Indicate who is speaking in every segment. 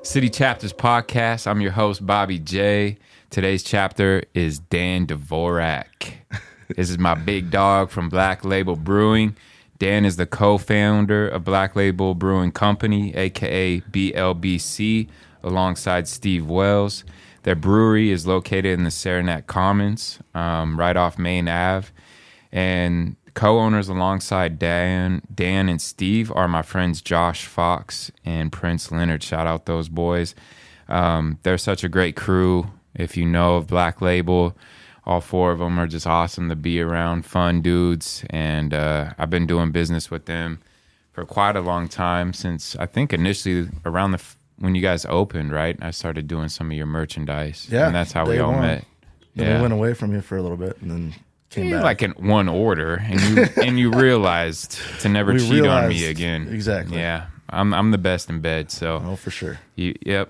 Speaker 1: City Chapters Podcast. I'm your host, Bobby J. Today's chapter is Dan Dvorak. This is my big dog from Black Label Brewing. Dan is the co-founder of Black Label Brewing Company, aka BLBC, alongside Steve Wells. Their brewery is located in the Saranac Commons, right off Main Ave. And co-owners alongside Dan and Steve are my friends Josh Foxe and Prince Leonard. Shout out those boys. They're such a great crew. If you know of Black Label, all four of them are just awesome to be around, fun dudes. And I've been doing business with them for quite a long time, since I think initially around when you guys opened, right? I started doing some of your merchandise.
Speaker 2: Yeah,
Speaker 1: and that's how we all met.
Speaker 2: Then we went away from you for a little bit and then came back.
Speaker 1: Like in one order, and you realized to never cheat on me again.
Speaker 2: Exactly.
Speaker 1: Yeah, I'm the best in bed. So
Speaker 2: oh, for sure.
Speaker 1: Yep.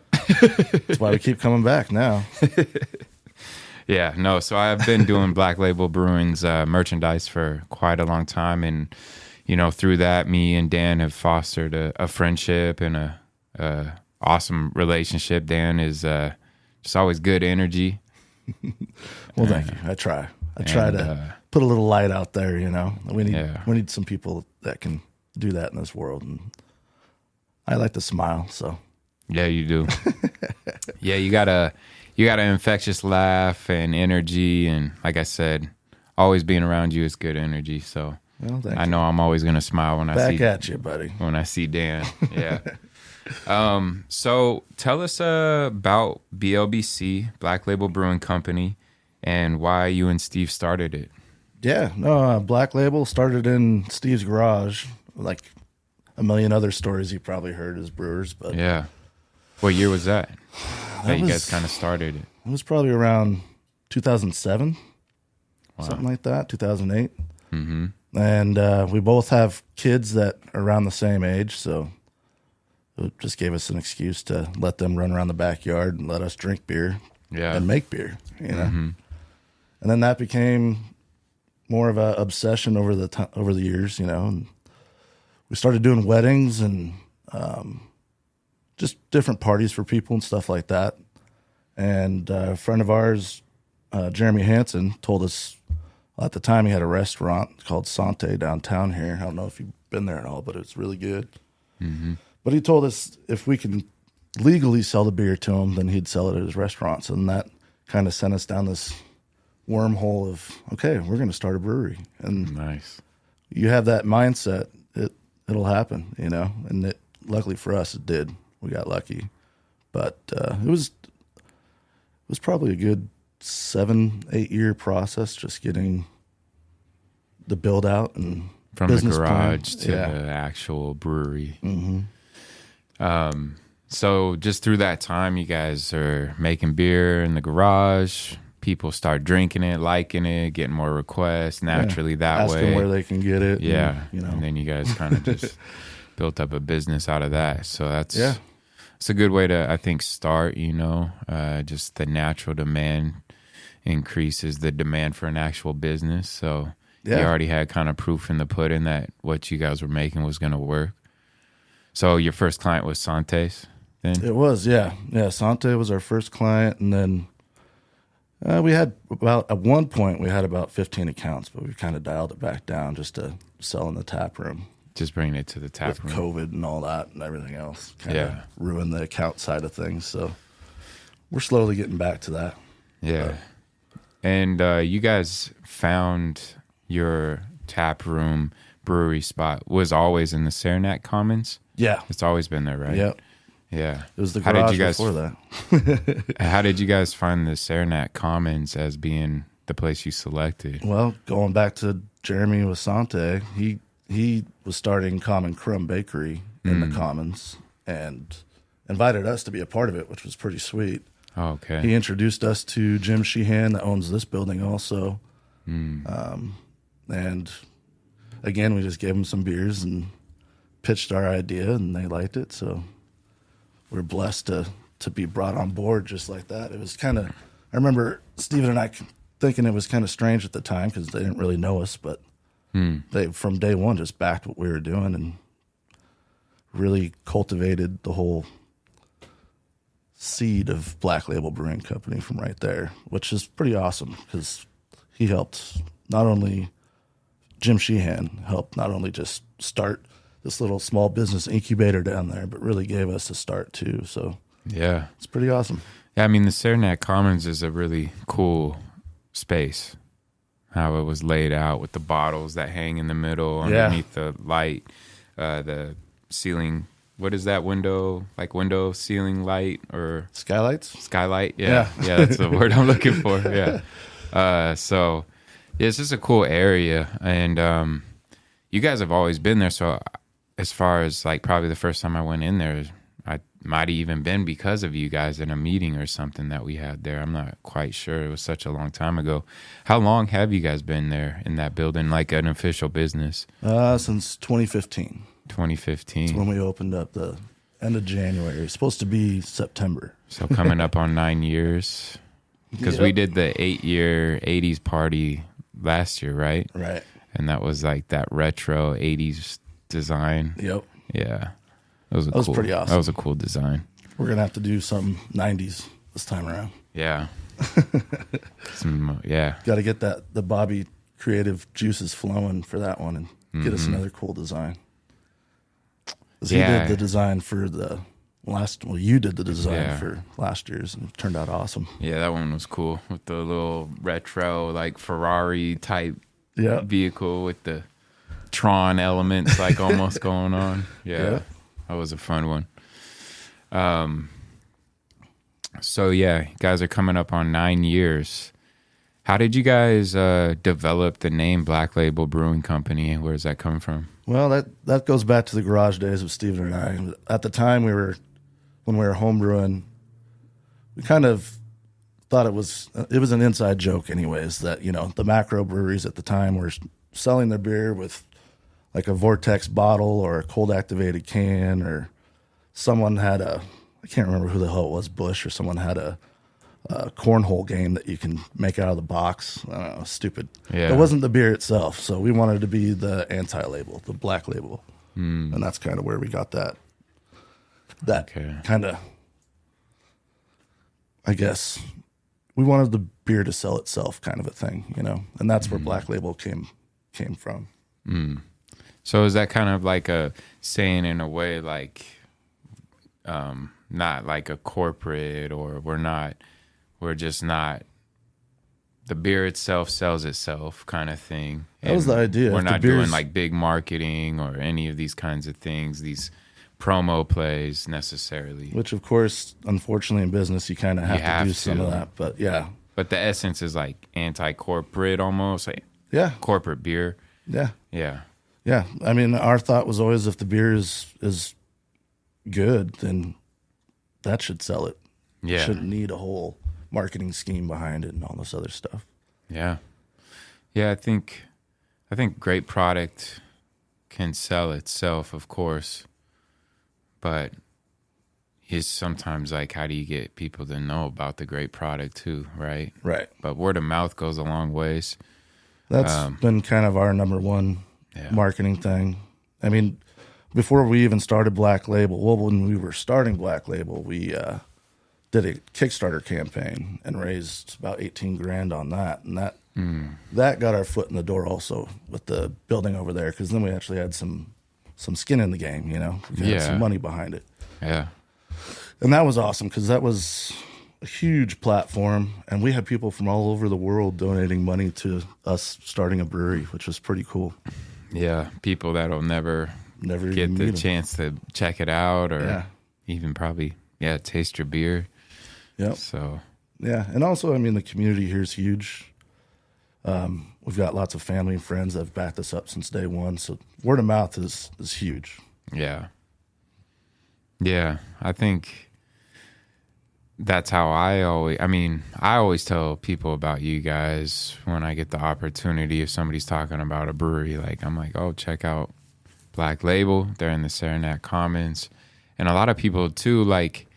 Speaker 2: That's why we keep coming back now.
Speaker 1: Yeah, no. So I've been doing Black Label Brewing's merchandise for quite a long time, and through that, me and Dan have fostered a friendship and a awesome relationship. Dan is just always good energy.
Speaker 2: Well, thank you. I try to put a little light out there. We need some people that can do that in this world, and I like to smile. So
Speaker 1: yeah, you do. Yeah, you got an infectious laugh and energy, and like I said, always being around you is good energy. So I know I'm always gonna smile when I see
Speaker 2: back at you, buddy.
Speaker 1: When I see Dan. Yeah. So tell us about BLBC, Black Label Brewing Company, and why you and Steve started it.
Speaker 2: Yeah, no, Black Label started in Steve's garage, like a million other stories you probably heard as brewers. But
Speaker 1: yeah, what year was that you guys kind of started it?
Speaker 2: It was probably around 2007, something like that, 2008.
Speaker 1: Mm-hmm.
Speaker 2: And we both have kids that are around the same age, so it just gave us an excuse to let them run around the backyard and let us drink beer and make beer,
Speaker 1: Mm-hmm.
Speaker 2: And then that became more of an obsession over the years, and we started doing weddings and just different parties for people and stuff like that. And a friend of ours, Jeremy Hansen, told us at the time he had a restaurant called St downtown here. I don't know if you've been there at all, but it's really good.
Speaker 1: Mm-hmm.
Speaker 2: But he told us if we can legally sell the beer to him, then he'd sell it at his restaurant. So then that kind of sent us down this wormhole of, okay, we're going to start a brewery. And
Speaker 1: nice.
Speaker 2: You have that mindset, it'll happen, and luckily for us, it did. We got lucky. But it was probably a good 7-8 year process, just getting the build out and
Speaker 1: from
Speaker 2: business
Speaker 1: the garage
Speaker 2: plan.
Speaker 1: to the actual brewery.
Speaker 2: Mm-hmm.
Speaker 1: So just through that time, you guys are making beer in the garage. People start drinking it, liking it, getting more requests naturally that way.
Speaker 2: Asking where they can get it.
Speaker 1: Yeah.
Speaker 2: And
Speaker 1: then you guys kind of just built up a business out of that. So it's a good way to, I think, start, just the natural demand increases the demand for an actual business. So you already had kind of proof in the pudding that what you guys were making was going to work. So your first client was Sante's then?
Speaker 2: It was, yeah. Yeah, Sante was our first client, and then we had at one point, we had about 15 accounts, but we kind of dialed it back down just to sell in the tap room.
Speaker 1: Just bringing it to the tap room.
Speaker 2: COVID and all that and everything else kind of ruined the account side of things. So we're slowly getting back to that.
Speaker 1: Yeah. And you guys found your tap room brewery spot was always in the Saranac Commons?
Speaker 2: Yeah.
Speaker 1: It's always been there, right?
Speaker 2: Yep.
Speaker 1: Yeah.
Speaker 2: It was the garage before that.
Speaker 1: How did you guys find the Saranac Commons as being the place you selected?
Speaker 2: Well, going back to Jeremy with Sante, he was starting Common Crumb Bakery in the Commons and invited us to be a part of it, which was pretty sweet.
Speaker 1: Oh, okay.
Speaker 2: He introduced us to Jim Sheehan, that owns this building also. And again, we just gave him some beers and pitched our idea, and they liked it. So we're blessed to be brought on board just like that. It was kind of, I remember Steven and I thinking it was kind of strange at the time because they didn't really know us, but they, from day one, just backed what we were doing and really cultivated the whole seed of Black Label Brewing Company from right there, which is pretty awesome because he helped not only Jim Sheehan helped not only just start this little small business incubator down there, but really gave us a start too. So
Speaker 1: Yeah.
Speaker 2: it's pretty awesome.
Speaker 1: Yeah, I mean, the Saranac Commons is a really cool space. How it was laid out with the bottles that hang in the middle underneath the light, the ceiling. What is that window? Like window ceiling light or
Speaker 2: Skylights?
Speaker 1: skylight? Yeah, that's the word I'm looking for. Yeah. So yeah, it's just a cool area, and you guys have always been there. So as far as like probably the first time I went in there, I might have even been because of you guys in a meeting or something that we had there. I'm not quite sure. It was such a long time ago. How long have you guys been there in that building, like an official business?
Speaker 2: Since 2015.
Speaker 1: 2015.
Speaker 2: That's when we opened up the end of January. It's supposed to be September.
Speaker 1: So coming up on 9 years. Because we did the 8-year 80s party last year, right?
Speaker 2: Right.
Speaker 1: And that was like that retro 80s design.
Speaker 2: Yep.
Speaker 1: Yeah. That
Speaker 2: was pretty awesome.
Speaker 1: That was a cool design.
Speaker 2: We're going to have to do some 90s this time around.
Speaker 1: Yeah. Yeah.
Speaker 2: Got to get the Bobby creative juices flowing for that one and get us another cool design. 'Cause he did the design for the you did the design for last year's, and it turned out awesome.
Speaker 1: Yeah, that one was cool with the little retro, like Ferrari type vehicle with the Tron elements, like almost going on. Yeah, that was a fun one. So yeah, you guys are coming up on 9 years. How did you guys develop the name Black Label Brewing Company? Where does that come from?
Speaker 2: Well, that goes back to the garage days of Steven and I. At the time when we were homebrewing, we kind of thought it was an inside joke anyways, that, the macro breweries at the time were selling their beer with like a Vortex bottle or a cold activated can, or someone had I can't remember who the hell it was, Bush, or someone had a cornhole game that you can make out of the box. I don't know, stupid.
Speaker 1: Yeah.
Speaker 2: It wasn't the beer itself, so we wanted to be the anti-label, the Black Label. And that's kind of where we got that kind of, I guess, we wanted the beer to sell itself kind of a thing, and that's where Black Label came from.
Speaker 1: So is that kind of like a saying in a way, like not like a corporate, or we're just not, the beer itself sells itself kind of thing.
Speaker 2: That was the idea.
Speaker 1: We're not doing like big marketing or any of these kinds of things, these promo plays necessarily.
Speaker 2: Which, of course, unfortunately in business, you kind of have to do some of that. But yeah.
Speaker 1: But the essence is like anti-corporate almost. Like corporate beer.
Speaker 2: Yeah.
Speaker 1: Yeah.
Speaker 2: Yeah. I mean, our thought was always, if the beer is good, then that should sell it.
Speaker 1: Yeah.
Speaker 2: Shouldn't need a whole marketing scheme behind it and all this other stuff.
Speaker 1: Yeah. Yeah, I think great product can sell itself, of course. But it's sometimes like, how do you get people to know about the great product too, right?
Speaker 2: Right.
Speaker 1: But word of mouth goes a long ways.
Speaker 2: That's been kind of our number one marketing thing. I mean, before we even started Black Label, when we were starting Black Label, we did a Kickstarter campaign and raised about $18,000 on that, and that got our foot in the door also with the building over there, because then we actually had some skin in the game, we had some money behind it.
Speaker 1: Yeah.
Speaker 2: And that was awesome, because that was a huge platform, and we had people from all over the world donating money to us starting a brewery, which was pretty cool.
Speaker 1: Yeah, people that'll never get the chance to check it out, or even probably taste your beer.
Speaker 2: Yep.
Speaker 1: So
Speaker 2: and also, I mean, the community here is huge. We've got lots of family and friends that have backed us up since day one. So word of mouth is huge.
Speaker 1: Yeah. Yeah, I think that's how I always tell people about you guys when I get the opportunity. If somebody's talking about a brewery, like, I'm like, oh, check out Black Label. They're in the Saranac Commons. And a lot of people too, like,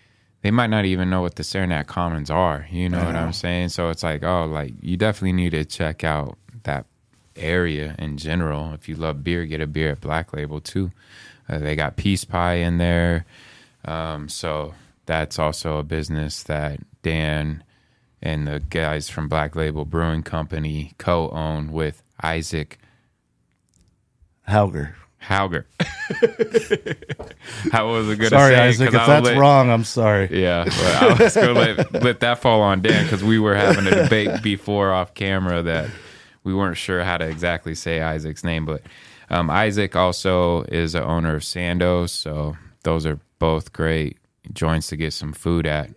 Speaker 1: they might not even know what the Saranac Commons are. You know what I'm saying? So it's like, oh, like, you definitely need to check out that area in general. If you love beer, get a beer at Black Label too. They got Peace Pie in there. So that's also a business that Dan and the guys from Black Label Brewing Company co-own with Isaac
Speaker 2: Hauger.
Speaker 1: How was it good?
Speaker 2: Sorry, Isaac. If that's wrong, I'm sorry.
Speaker 1: Yeah, but I was going to let that fall on Dan because we were having a debate before off camera that we weren't sure how to exactly say Isaac's name. But Isaac also is the owner of Sandoz, so those are both great joints to get some food at.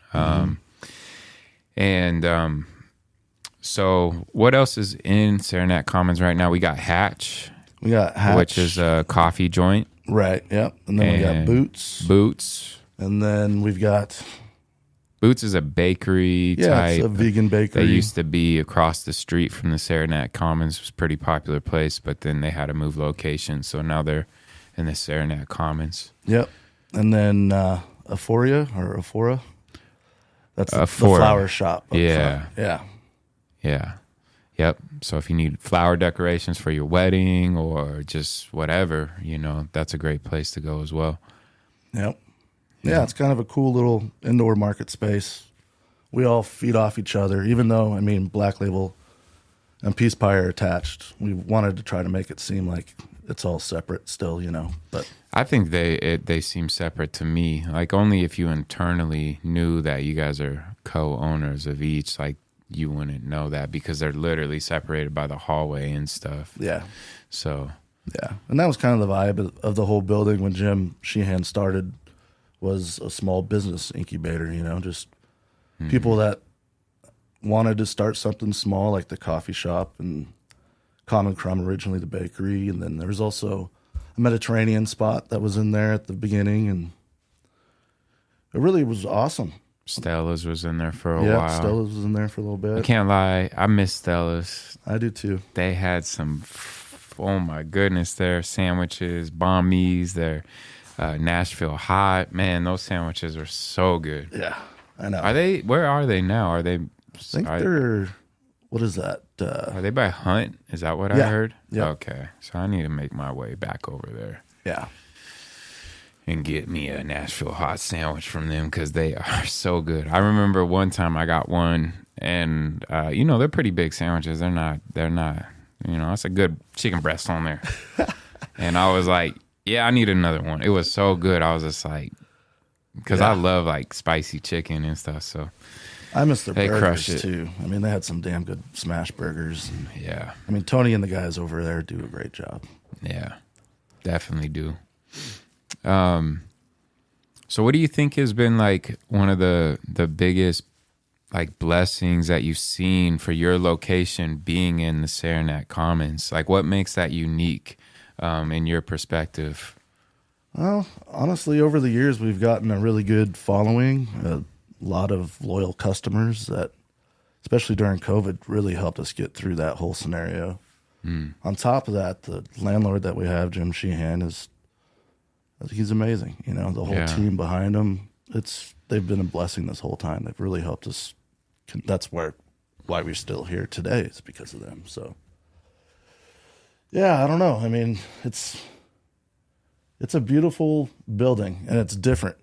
Speaker 1: So what else is in Saranac Commons right now? We got Hatch.
Speaker 2: We got Hatch,
Speaker 1: which is a coffee joint.
Speaker 2: Right, yep. And then we got Boots.
Speaker 1: Boots.
Speaker 2: And then we've got...
Speaker 1: Boots is a bakery type.
Speaker 2: It's a vegan bakery.
Speaker 1: They used to be across the street from the Saranac Commons. It was a pretty popular place, but then they had to move location, so now they're in the Saranac Commons.
Speaker 2: Yep. And then Aphora. That's the flower shop.
Speaker 1: Yeah.
Speaker 2: Yeah.
Speaker 1: Yeah. Yep. So if you need flower decorations for your wedding or just whatever, that's a great place to go as well.
Speaker 2: Yep. Yeah, it's kind of a cool little indoor market space. We all feed off each other, even though, Black Label and Peace Pie are attached. We wanted to try to make it seem like it's all separate still, But
Speaker 1: I think they seem separate to me. Like only if you internally knew that you guys are co-owners of each, like you wouldn't know that because they're literally separated by the hallway and stuff.
Speaker 2: Yeah.
Speaker 1: So.
Speaker 2: Yeah. And that was kind of the vibe of the whole building when Jim Sheehan started, was a small business incubator, just people that wanted to start something small like the coffee shop and Common Crumb, originally the bakery. And then there was also a Mediterranean spot that was in there at the beginning. And it really was awesome.
Speaker 1: Stella's was in there for a while.
Speaker 2: Yeah, Stella's was in there for a little bit.
Speaker 1: I can't lie. I miss Stella's.
Speaker 2: I do too.
Speaker 1: They had some, oh my goodness, their sandwiches, bombies, their Nashville hot. Man, those sandwiches are so good.
Speaker 2: Yeah, I know.
Speaker 1: Where are they now? Are they?
Speaker 2: I think they're, what is that?
Speaker 1: Are they by Hunt? Is that what I heard?
Speaker 2: Yeah.
Speaker 1: Okay. So I need to make my way back over there.
Speaker 2: Yeah.
Speaker 1: And get me a Nashville hot sandwich from them because they are so good. I remember one time I got one, and they're pretty big sandwiches. They're not. That's a good chicken breast on there. And I was like, yeah, I need another one. It was so good. I was just like, because I love like spicy chicken and stuff. So
Speaker 2: I miss their burgers too. They had some damn good smash burgers.
Speaker 1: Yeah.
Speaker 2: Tony and the guys over there do a great job.
Speaker 1: Yeah, definitely do. So what do you think has been like one of the biggest like blessings that you've seen for your location being in the Saranac Commons? Like what makes that unique in your perspective?
Speaker 2: Well, honestly, over the years, we've gotten a really good following, a lot of loyal customers that, especially during COVID, really helped us get through that whole scenario. On top of that, the landlord that we have, Jim Sheehan, he's amazing. The whole team behind him, they've been a blessing this whole time. They've really helped us. That's why we're still here today, is because of them. So, yeah, I don't know. It's a beautiful building, and it's different.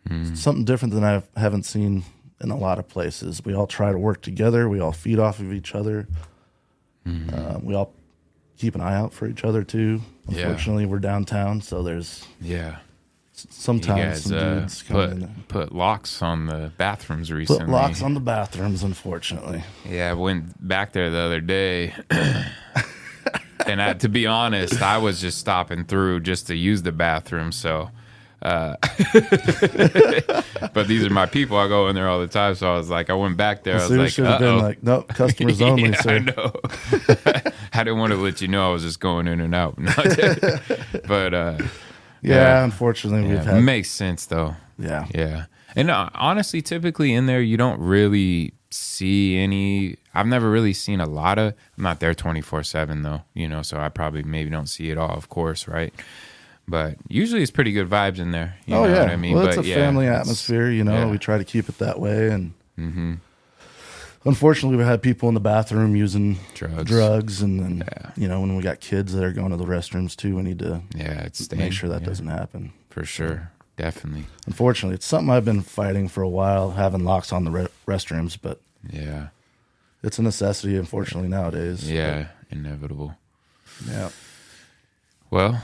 Speaker 2: It's something different than I haven't seen in a lot of places. We all try to work together. We all feed off of each other. We all keep an eye out for each other, too. Unfortunately, we're downtown, so there's sometimes some dudes
Speaker 1: put locks on the bathrooms recently.
Speaker 2: Put locks on the bathrooms, unfortunately.
Speaker 1: Yeah, I went back there the other day. And to be honest, I was just stopping through just to use the bathroom. So, but these are my people. I go in there all the time. So I was like, I went back there. I was like,
Speaker 2: should have been like, nope, customers only, sir.
Speaker 1: I know. I didn't want to let you know I was just going in and out. But
Speaker 2: unfortunately, we've had.
Speaker 1: It makes sense though.
Speaker 2: Yeah.
Speaker 1: Yeah. And honestly, typically in there, you don't really see any. I've never really seen a lot of. I'm not there 24/7 though, so I probably maybe don't see it all, of course, right? But usually it's pretty good vibes in there. You know what I mean?
Speaker 2: Well, it's a family atmosphere, we try to keep it that way. And unfortunately, we had people in the bathroom using drugs. And then, when we got kids that are going to the restrooms too, we need to make sure that doesn't happen.
Speaker 1: For sure. definitely.
Speaker 2: Unfortunately, it's something I've been fighting for a while, having locks on the restrooms, but
Speaker 1: Yeah.
Speaker 2: it's a necessity, unfortunately, nowadays.
Speaker 1: Yeah, inevitable.
Speaker 2: But, yeah.
Speaker 1: Well,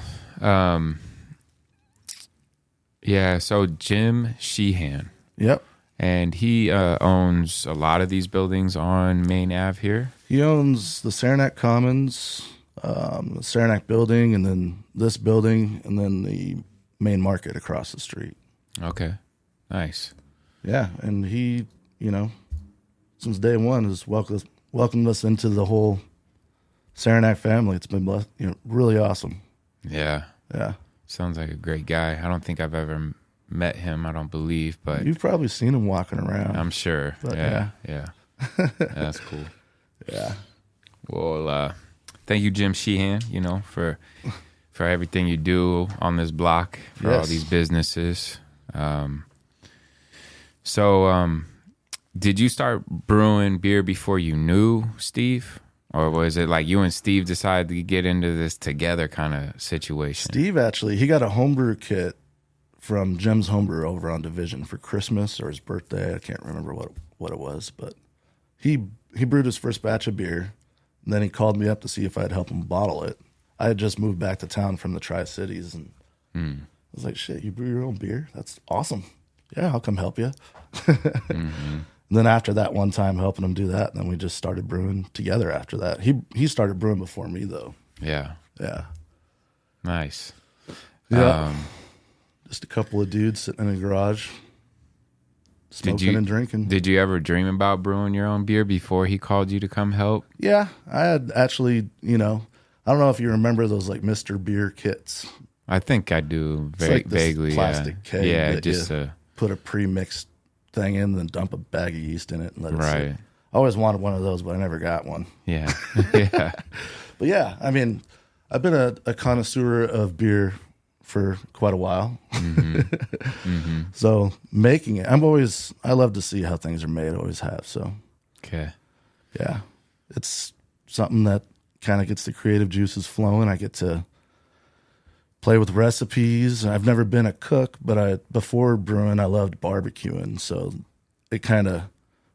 Speaker 1: yeah, so Jim Sheehan,
Speaker 2: Yep.
Speaker 1: and he owns a lot of these buildings on Main Ave here.
Speaker 2: He owns the Saranac Commons, the Saranac building, and then this building, and then the main market across the street.
Speaker 1: Okay, nice.
Speaker 2: Yeah, and he, since day one has welcomed us into the whole Saranac family. It's been really awesome.
Speaker 1: Yeah,
Speaker 2: Yeah.
Speaker 1: sounds like a great guy. I don't think I've ever met him, I don't believe, but
Speaker 2: You've probably seen him walking around.
Speaker 1: I'm sure.
Speaker 2: But,
Speaker 1: Yeah. That's cool.
Speaker 2: Yeah.
Speaker 1: Well, thank you, Jim Sheehan, for everything you do on this block, for all
Speaker 2: Yes.
Speaker 1: these businesses. So, did you start brewing beer before you knew Steve? Or was it like you and Steve decided to get into this together kind of situation?
Speaker 2: Steve, actually, he got a homebrew kit from Jim's Homebrew over on Division for Christmas or his birthday. I can't remember what it was, but he brewed his first batch of beer. And then he called me up to see if I'd help him bottle it. I had just moved back to town from the Tri-Cities, and I was like, shit, you brew your own beer? That's awesome. Yeah, I'll come help you. And then after that one time helping him do that, then we just started brewing together after that. He started brewing before me, though.
Speaker 1: Yeah.
Speaker 2: Yeah.
Speaker 1: Nice.
Speaker 2: Yeah. Just a couple of dudes sitting in a garage smoking and drinking.
Speaker 1: Did you ever dream about brewing your own beer before he called you to come help?
Speaker 2: Yeah, I had actually, I don't know if you remember those like Mr. Beer kits.
Speaker 1: I think I do
Speaker 2: It's like this
Speaker 1: vaguely.
Speaker 2: plastic keg
Speaker 1: Yeah,
Speaker 2: that
Speaker 1: just
Speaker 2: you put a pre-mixed thing in, then dump a bag of yeast in it and let it sit.
Speaker 1: right.
Speaker 2: I always wanted one of those, but I never got one.
Speaker 1: Yeah. Yeah.
Speaker 2: But yeah, I mean, I've been a connoisseur of beer for quite a while. So making it, I love to see how things are made, always have. So
Speaker 1: Okay.
Speaker 2: yeah, it's something that kind of gets the creative juices flowing. I get to play with recipes. I've never been a cook, but before brewing, I loved barbecuing. So it kind of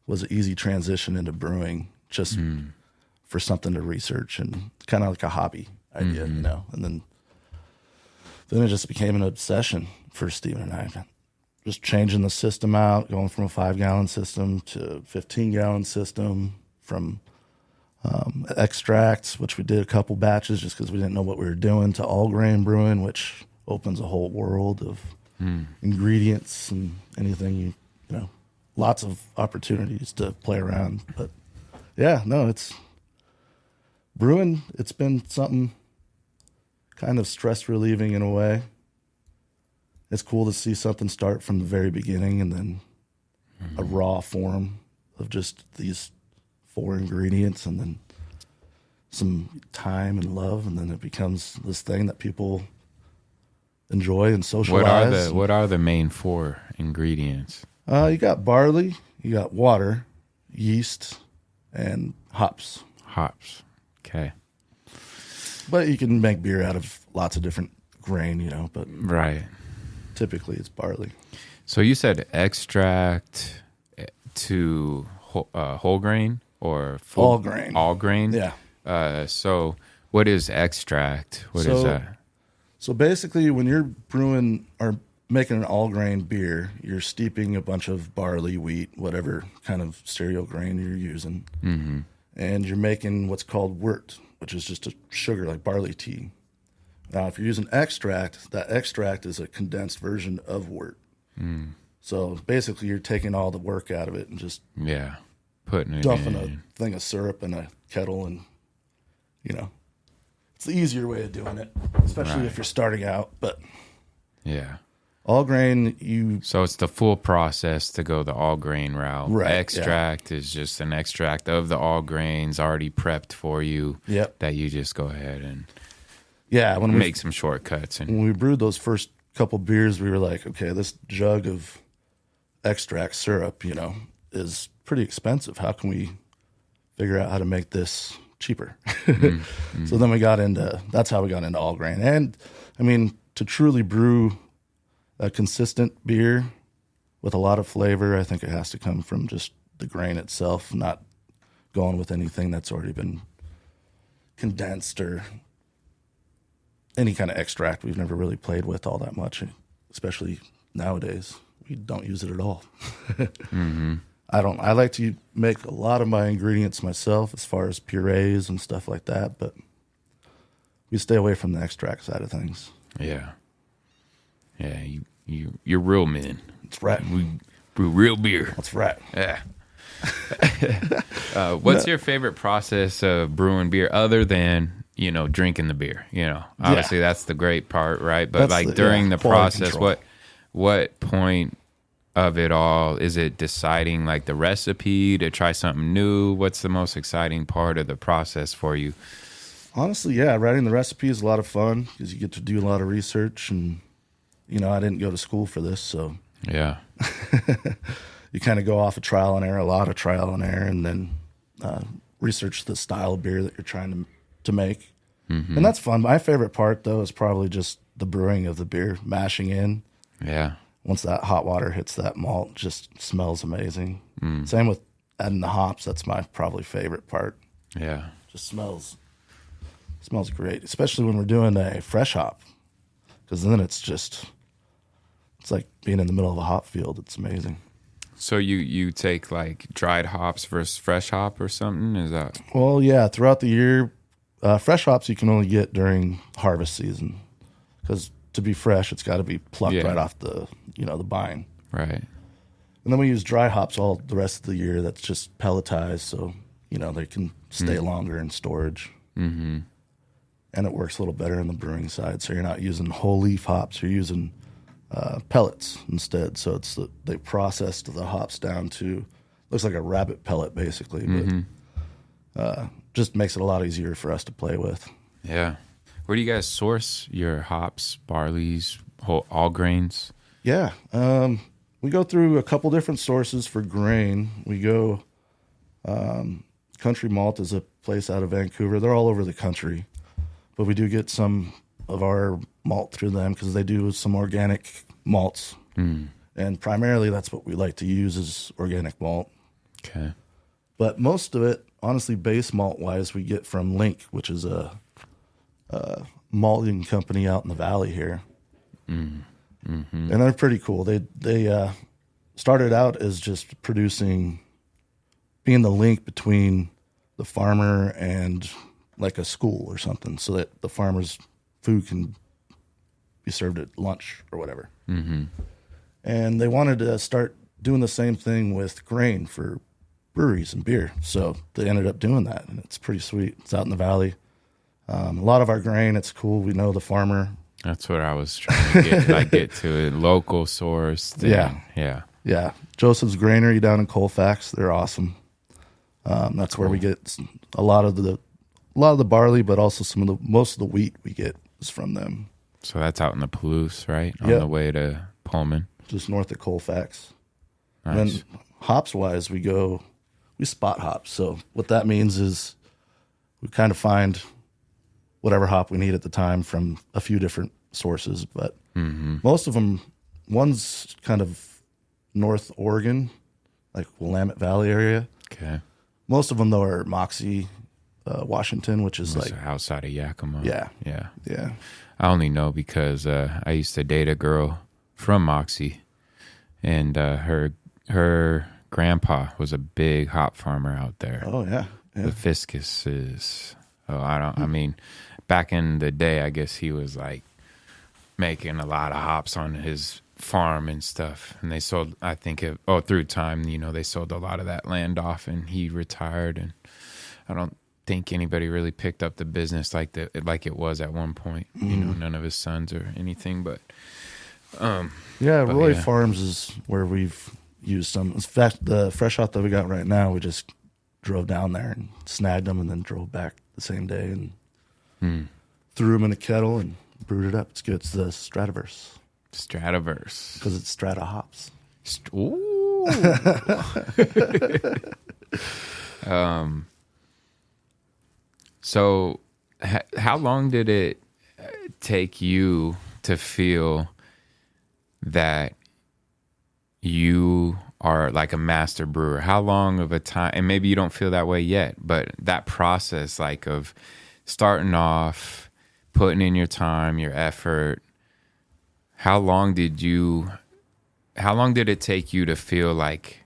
Speaker 2: was an easy transition into brewing, just for something to research and kind of like a hobby idea, And then it just became an obsession for Steven and I. Just changing the system out, going from a 5-gallon system to 15-gallon system, from extracts, which we did a couple batches just because we didn't know what we were doing, to all grain brewing, which opens a whole world of ingredients and anything, lots of opportunities to play around. But yeah, no, it's brewing. It's been something kind of stress relieving in a way. It's cool to see something start from the very beginning and then a raw form of just these 4 ingredients and then some time and love, and then it becomes this thing that people enjoy and socialize.
Speaker 1: What are the main 4 ingredients?
Speaker 2: You got barley, you got water, yeast, and hops.
Speaker 1: Hops. Okay.
Speaker 2: But you can make beer out of lots of different grain, but
Speaker 1: Right.
Speaker 2: typically it's barley.
Speaker 1: So you said extract to whole grain or full,
Speaker 2: All grain.
Speaker 1: All grain.
Speaker 2: Yeah.
Speaker 1: So what is extract? What is that?
Speaker 2: So basically, when you're brewing or making an all grain beer, you're steeping a bunch of barley, wheat, whatever kind of cereal grain you're using, and you're making what's called wort, which is just a sugar like barley tea. Now, if you're using extract, that extract is a condensed version of wort. So basically, you're taking all the work out of it and just
Speaker 1: Putting it
Speaker 2: dumping
Speaker 1: in.
Speaker 2: a thing of syrup in a kettle, and it's the easier way of doing it, especially if you're starting out. But
Speaker 1: Yeah.
Speaker 2: all grain,
Speaker 1: So it's the full process to go the all grain route.
Speaker 2: Right,
Speaker 1: Extract is just an extract of the all grains already prepped for you.
Speaker 2: Yep.
Speaker 1: That you just go ahead and
Speaker 2: when
Speaker 1: make some shortcuts. And
Speaker 2: when we brewed those first couple beers, we were like, okay, this jug of extract syrup, is pretty expensive. How can we figure out how to make this cheaper? So then that's how we got into all grain. And I mean, to truly brew a consistent beer with a lot of flavor. I think it has to come from just the grain itself, not going with anything that's already been condensed or any kind of extract. We've never really played with all that much, especially nowadays. We don't use it at all.
Speaker 1: Mm-hmm.
Speaker 2: I like to make a lot of my ingredients myself as far as purees and stuff like that, but we stay away from the extract side of things.
Speaker 1: Yeah. You're real men.
Speaker 2: That's right.
Speaker 1: We brew real beer.
Speaker 2: That's right.
Speaker 1: Yeah. What's your favorite process of brewing beer other than, drinking the beer? Obviously that's the great part, right? But
Speaker 2: That's
Speaker 1: during the
Speaker 2: quality
Speaker 1: process,
Speaker 2: control.
Speaker 1: what point of it all is it deciding like the recipe to try something new? What's the most exciting part of the process for you?
Speaker 2: Honestly, yeah, writing the recipe is a lot of fun because you get to do a lot of research, and I didn't go to school for this, so
Speaker 1: Yeah.
Speaker 2: you kind of go off of trial and error, a lot of trial and error, and then research the style of beer that you're trying to make.
Speaker 1: Mm-hmm.
Speaker 2: And that's fun. My favorite part, though, is probably just the brewing of the beer, mashing in.
Speaker 1: Yeah.
Speaker 2: Once that hot water hits that malt, it just smells amazing.
Speaker 1: Mm.
Speaker 2: Same with adding the hops. That's my probably favorite part.
Speaker 1: Yeah.
Speaker 2: Just smells great, especially when we're doing a fresh hop, because then it's like being in the middle of a hop field. It's amazing.
Speaker 1: So you take like dried hops versus fresh hop or something? Is that?
Speaker 2: Well, yeah, throughout the year, fresh hops you can only get during harvest season, because to be fresh, it's got to be plucked right off the the vine.
Speaker 1: Right.
Speaker 2: And then we use dry hops all the rest of the year. That's just pelletized, so they can stay longer in storage.
Speaker 1: Mm-hmm.
Speaker 2: And it works a little better on the brewing side. So you're not using whole leaf hops; you're using pellets instead. So they processed the hops down to looks like a rabbit pellet basically, but just makes it a lot easier for us to play with.
Speaker 1: Yeah. Where do you guys source your hops, barleys, all grains?
Speaker 2: Yeah, we go through a couple different sources for grain. We go Country Malt is a place out of Vancouver. They're all over the country, but we do get some of our malt through them because they do some organic malts. And primarily that's what we like to use is organic malt.
Speaker 1: Okay.
Speaker 2: But most of it, honestly, base malt wise, we get from Link, which is a malting company out in the valley here. Mm-hmm. And they're pretty cool. They started out as just being the link between the farmer and like a school or something, so that the farmer's food can be served at lunch or whatever.
Speaker 1: Mm-hmm.
Speaker 2: And they wanted to start doing the same thing with grain for breweries and beer. So they ended up doing that, and it's pretty sweet. It's out in the valley. A lot of our grain, it's cool. We know the farmer.
Speaker 1: That's what I was trying to get to. It. Local source. Yeah.
Speaker 2: Joseph's Granary down in Colfax. They're awesome. That's
Speaker 1: Cool.
Speaker 2: where we get a lot of the barley, but also most of the wheat we get is from them.
Speaker 1: So that's out in the Palouse, right? On
Speaker 2: Yep.
Speaker 1: the way to Pullman.
Speaker 2: Just north of Colfax.
Speaker 1: Nice.
Speaker 2: And then hops wise, we spot hops. So what that means is we kind of find whatever hop we need at the time from a few different sources, but most of them, one's kind of North Oregon, like Willamette Valley area.
Speaker 1: Okay.
Speaker 2: Most of them though are Moxie, Washington, which is
Speaker 1: It's
Speaker 2: like
Speaker 1: outside of Yakima.
Speaker 2: Yeah.
Speaker 1: Yeah. I only know because I used to date a girl from Moxie, and her grandpa was a big hop farmer out there.
Speaker 2: Oh yeah.
Speaker 1: The Fiscus is. I mean, back in the day, I guess he was like making a lot of hops on his farm and stuff. And they sold, I think, through time, they sold a lot of that land off, and he retired. And I don't think anybody really picked up the business like it was at one point. None of his sons or anything. But
Speaker 2: Roy Farms is where we've used some. In fact, the fresh hop that we got right now, we just drove down there and snagged them, and then drove back the same day and threw them in a kettle and brewed it up. It's good. It's the Strataverse because it's Strata hops.
Speaker 1: Ooh. So how long did it take you to feel that you are like a master brewer? How long of a time, and maybe you don't feel that way yet, but that process like of starting off, putting in your time, your effort, how long did it take you to feel like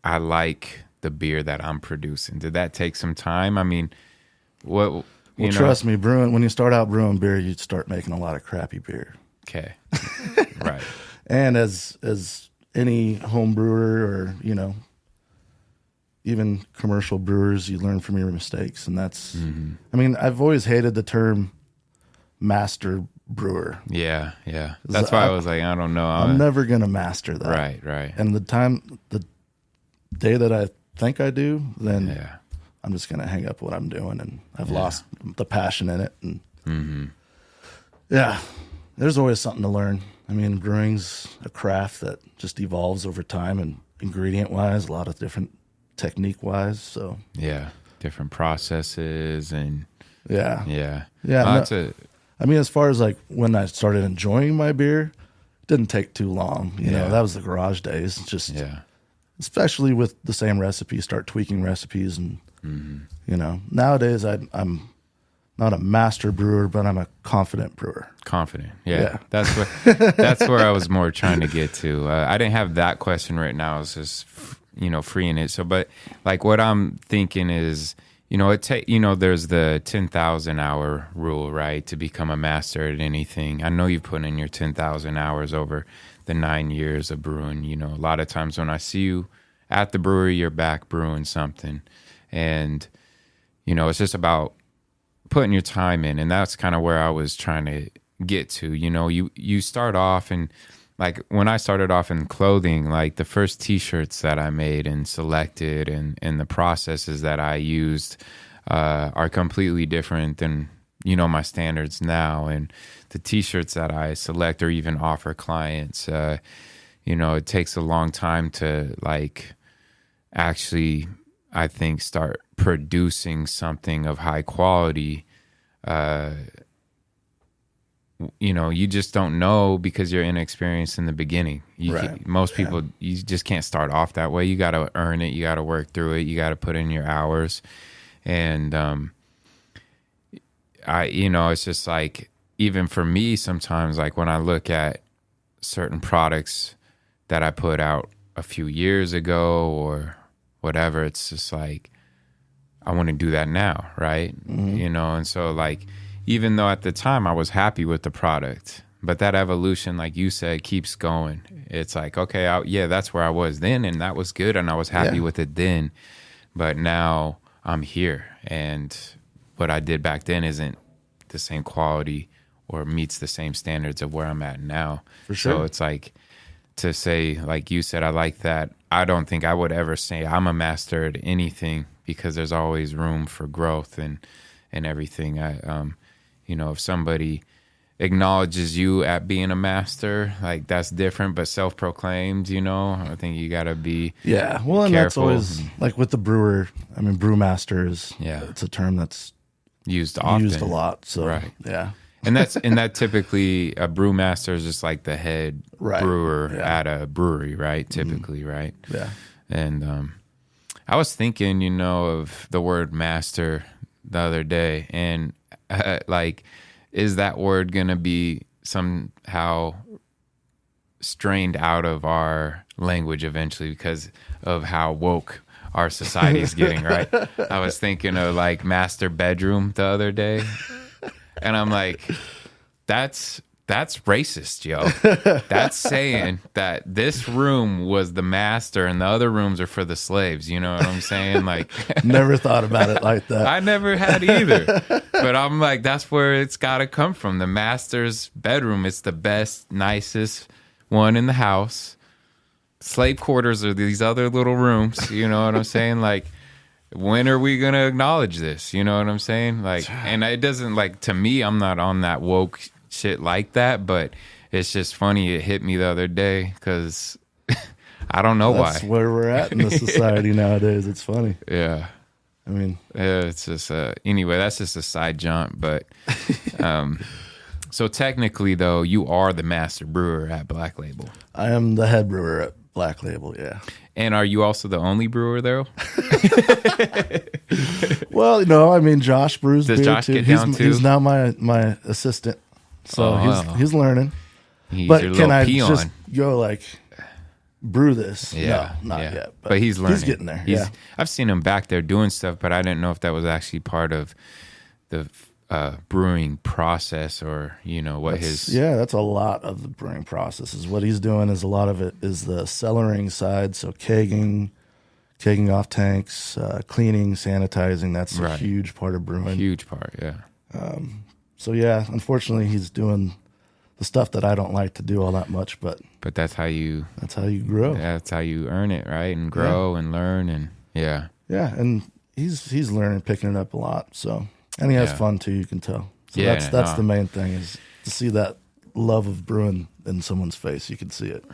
Speaker 1: I like the beer that I'm producing? Did that take some time? I mean, what?
Speaker 2: Well, trust me, when you start out brewing beer, you start making a lot of crappy beer.
Speaker 1: Okay. Right.
Speaker 2: And as any home brewer or, even commercial brewers, you learn from your mistakes. And that's, I mean, I've always hated the term master brewer.
Speaker 1: Yeah. That's why I was like, I don't know.
Speaker 2: I'm never going to master that.
Speaker 1: Right.
Speaker 2: And the day that I think I do, then I'm just going to hang up what I'm doing, and I've lost the passion in it. And there's always something to learn. I mean, brewing's a craft that just evolves over time, and ingredient wise, a lot of different technique wise. So
Speaker 1: different processes and
Speaker 2: I mean, as far as like when I started enjoying my beer, it didn't take too long. You know, that was the garage days. Just especially with the same recipe, start tweaking recipes, and nowadays I'm not a master brewer, but I'm a confident brewer.
Speaker 1: Confident, yeah. That's where I was more trying to get to. I didn't have that question right now. I was just freeing it. So, but like what I'm thinking is, there's the 10,000 hour rule, right, to become a master at anything. I know you've put in your 10,000 hours over the 9 years of brewing. A lot of times when I see you at the brewery, you're back brewing something, and it's just about putting your time in. And that's kind of where I was trying to get to. You start off, and like when I started off in clothing, like the first t-shirts that I made and selected and the processes that I used are completely different than my standards now. And the t-shirts that I select or even offer clients, it takes a long time to like actually, I think, start producing something of high quality. You just don't know because you're inexperienced in the beginning. Most people, you just can't start off that way. You got to earn it. You got to work through it. You got to put in your hours. And it's just like, even for me, sometimes like when I look at certain products that I put out a few years ago or whatever, it's just like, I want to do that now, right? And so like, even though at the time I was happy with the product, but that evolution, like you said, keeps going. It's like, okay, that's where I was then, and that was good, and I was happy with it then, but now I'm here, and what I did back then isn't the same quality or meets the same standards of where I'm at now. For sure. So it's like, to say, like you said, I like that. I don't think I would ever say I'm a master at anything, because there's always room for growth and everything. If somebody acknowledges you at being a master, like that's different, but self-proclaimed, I think you got to be
Speaker 2: careful. And that's always, like with the brewer, I mean, brewmaster is, it's a term that's
Speaker 1: used often.
Speaker 2: Used a lot. So,
Speaker 1: And that typically, a brewmaster is just like the head brewer at a brewery, right? Typically, right?
Speaker 2: Yeah.
Speaker 1: And I was thinking, of the word master the other day, and like, is that word going to be somehow strained out of our language eventually because of how woke our society is getting, right? I was thinking of like master bedroom the other day, and I'm like, that's racist, yo. That's saying that this room was the master and the other rooms are for the slaves. You know what I'm saying? Like,
Speaker 2: never thought about it like that.
Speaker 1: I never had either. But I'm like, that's where it's got to come from. The master's bedroom. It's the best, nicest one in the house. Slave quarters are these other little rooms. You know what I'm saying? Like, when are we going to acknowledge this? You know what I'm saying? Like, and it doesn't, like, to me, I'm not on that woke shit like that, but it's just funny. It hit me the other day because I don't know why.
Speaker 2: That's where we're at in the society nowadays. It's funny.
Speaker 1: Yeah.
Speaker 2: I mean,
Speaker 1: it's just, anyway, that's just a side jump, but, So technically, though, you are the master brewer at Black Label.
Speaker 2: I am the head brewer at Black Label, yeah.
Speaker 1: And are you also the only brewer there?
Speaker 2: Well, no, I mean, Josh brews
Speaker 1: Does
Speaker 2: beer
Speaker 1: Josh
Speaker 2: too.
Speaker 1: get down too?
Speaker 2: He's now my assistant, so he's learning.
Speaker 1: He's
Speaker 2: But
Speaker 1: your
Speaker 2: can
Speaker 1: little
Speaker 2: I
Speaker 1: peon.
Speaker 2: just go like brew this?
Speaker 1: Yeah,
Speaker 2: no, not
Speaker 1: yeah.
Speaker 2: yet.
Speaker 1: But he's learning.
Speaker 2: He's getting there. Yeah.
Speaker 1: I've seen him back there doing stuff, but I didn't know if that was actually part of the brewing process or what
Speaker 2: that's a lot of the brewing process. Is what he's doing is a lot of it is the cellaring side, so kegging off tanks, cleaning, sanitizing. That's a huge part of brewing.
Speaker 1: Huge part, yeah.
Speaker 2: So yeah, unfortunately, he's doing the stuff that I don't like to do all that much, but
Speaker 1: that's how you
Speaker 2: grow.
Speaker 1: That's how you earn it, right? And grow and learn and yeah,
Speaker 2: and he's learning, picking it up a lot. So. And he has fun too, you can tell. So that's the main thing, is to see that love of brewing in someone's face. You can see it.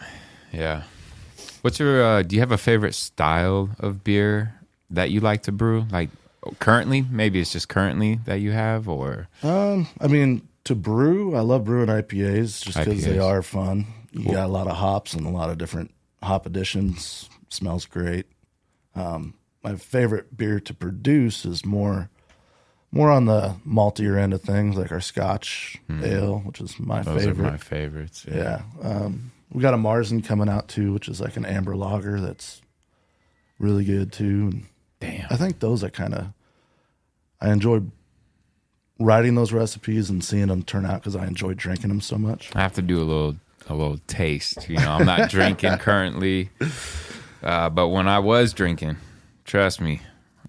Speaker 1: Yeah. What's your do you have a favorite style of beer that you like to brew? Like currently? Maybe it's just currently that you have, or
Speaker 2: I mean, to brew, I love brewing IPAs just because they are fun. You got a lot of hops and a lot of different hop additions. Smells great. My favorite beer to produce is more on the maltier end of things, like our Scotch ale, which is my favorite.
Speaker 1: Those are my favorites.
Speaker 2: Yeah. We got a Marzen coming out too, which is like an amber lager that's really good too. And
Speaker 1: damn.
Speaker 2: I think those I enjoy writing those recipes and seeing them turn out because I enjoy drinking them so much.
Speaker 1: I have to do a little taste. I'm not drinking currently, but when I was drinking, trust me,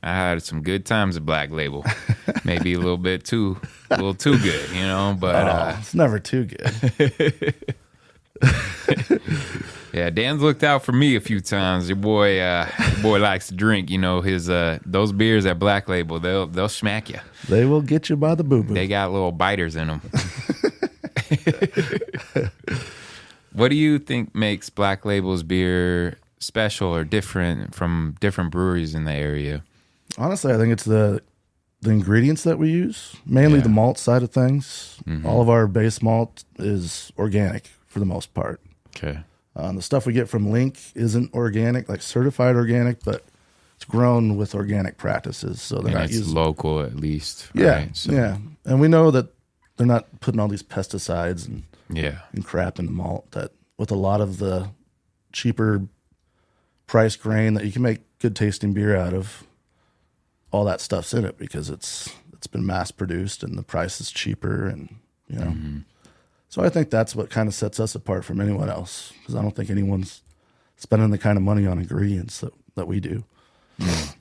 Speaker 1: I had some good times at Black Label. Maybe a little too good, but
Speaker 2: it's never too good.
Speaker 1: Yeah, Dan's looked out for me a few times. Your boy likes to drink. His those beers at Black Label, they'll smack you.
Speaker 2: They will get you by the boo-boo.
Speaker 1: They got little biters in them. What do you think makes Black Label's beer special or different from different breweries in the area?
Speaker 2: Honestly, I think it's the ingredients that we use, mainly the malt side of things. Mm-hmm. All of our base malt is organic for the most part.
Speaker 1: Okay.
Speaker 2: The stuff we get from Link isn't organic, like certified organic, but it's grown with organic practices. So they're not using
Speaker 1: local at least.
Speaker 2: Yeah,
Speaker 1: right? So.
Speaker 2: Yeah. And we know that they're not putting all these pesticides and crap in the malt, that with a lot of the cheaper price grain that you can make good tasting beer out of, all that stuff's in it because it's been mass produced and the price is cheaper, and
Speaker 1: Mm-hmm.
Speaker 2: So I think that's what kind of sets us apart from anyone else, because I don't think anyone's spending the kind of money on ingredients that we do.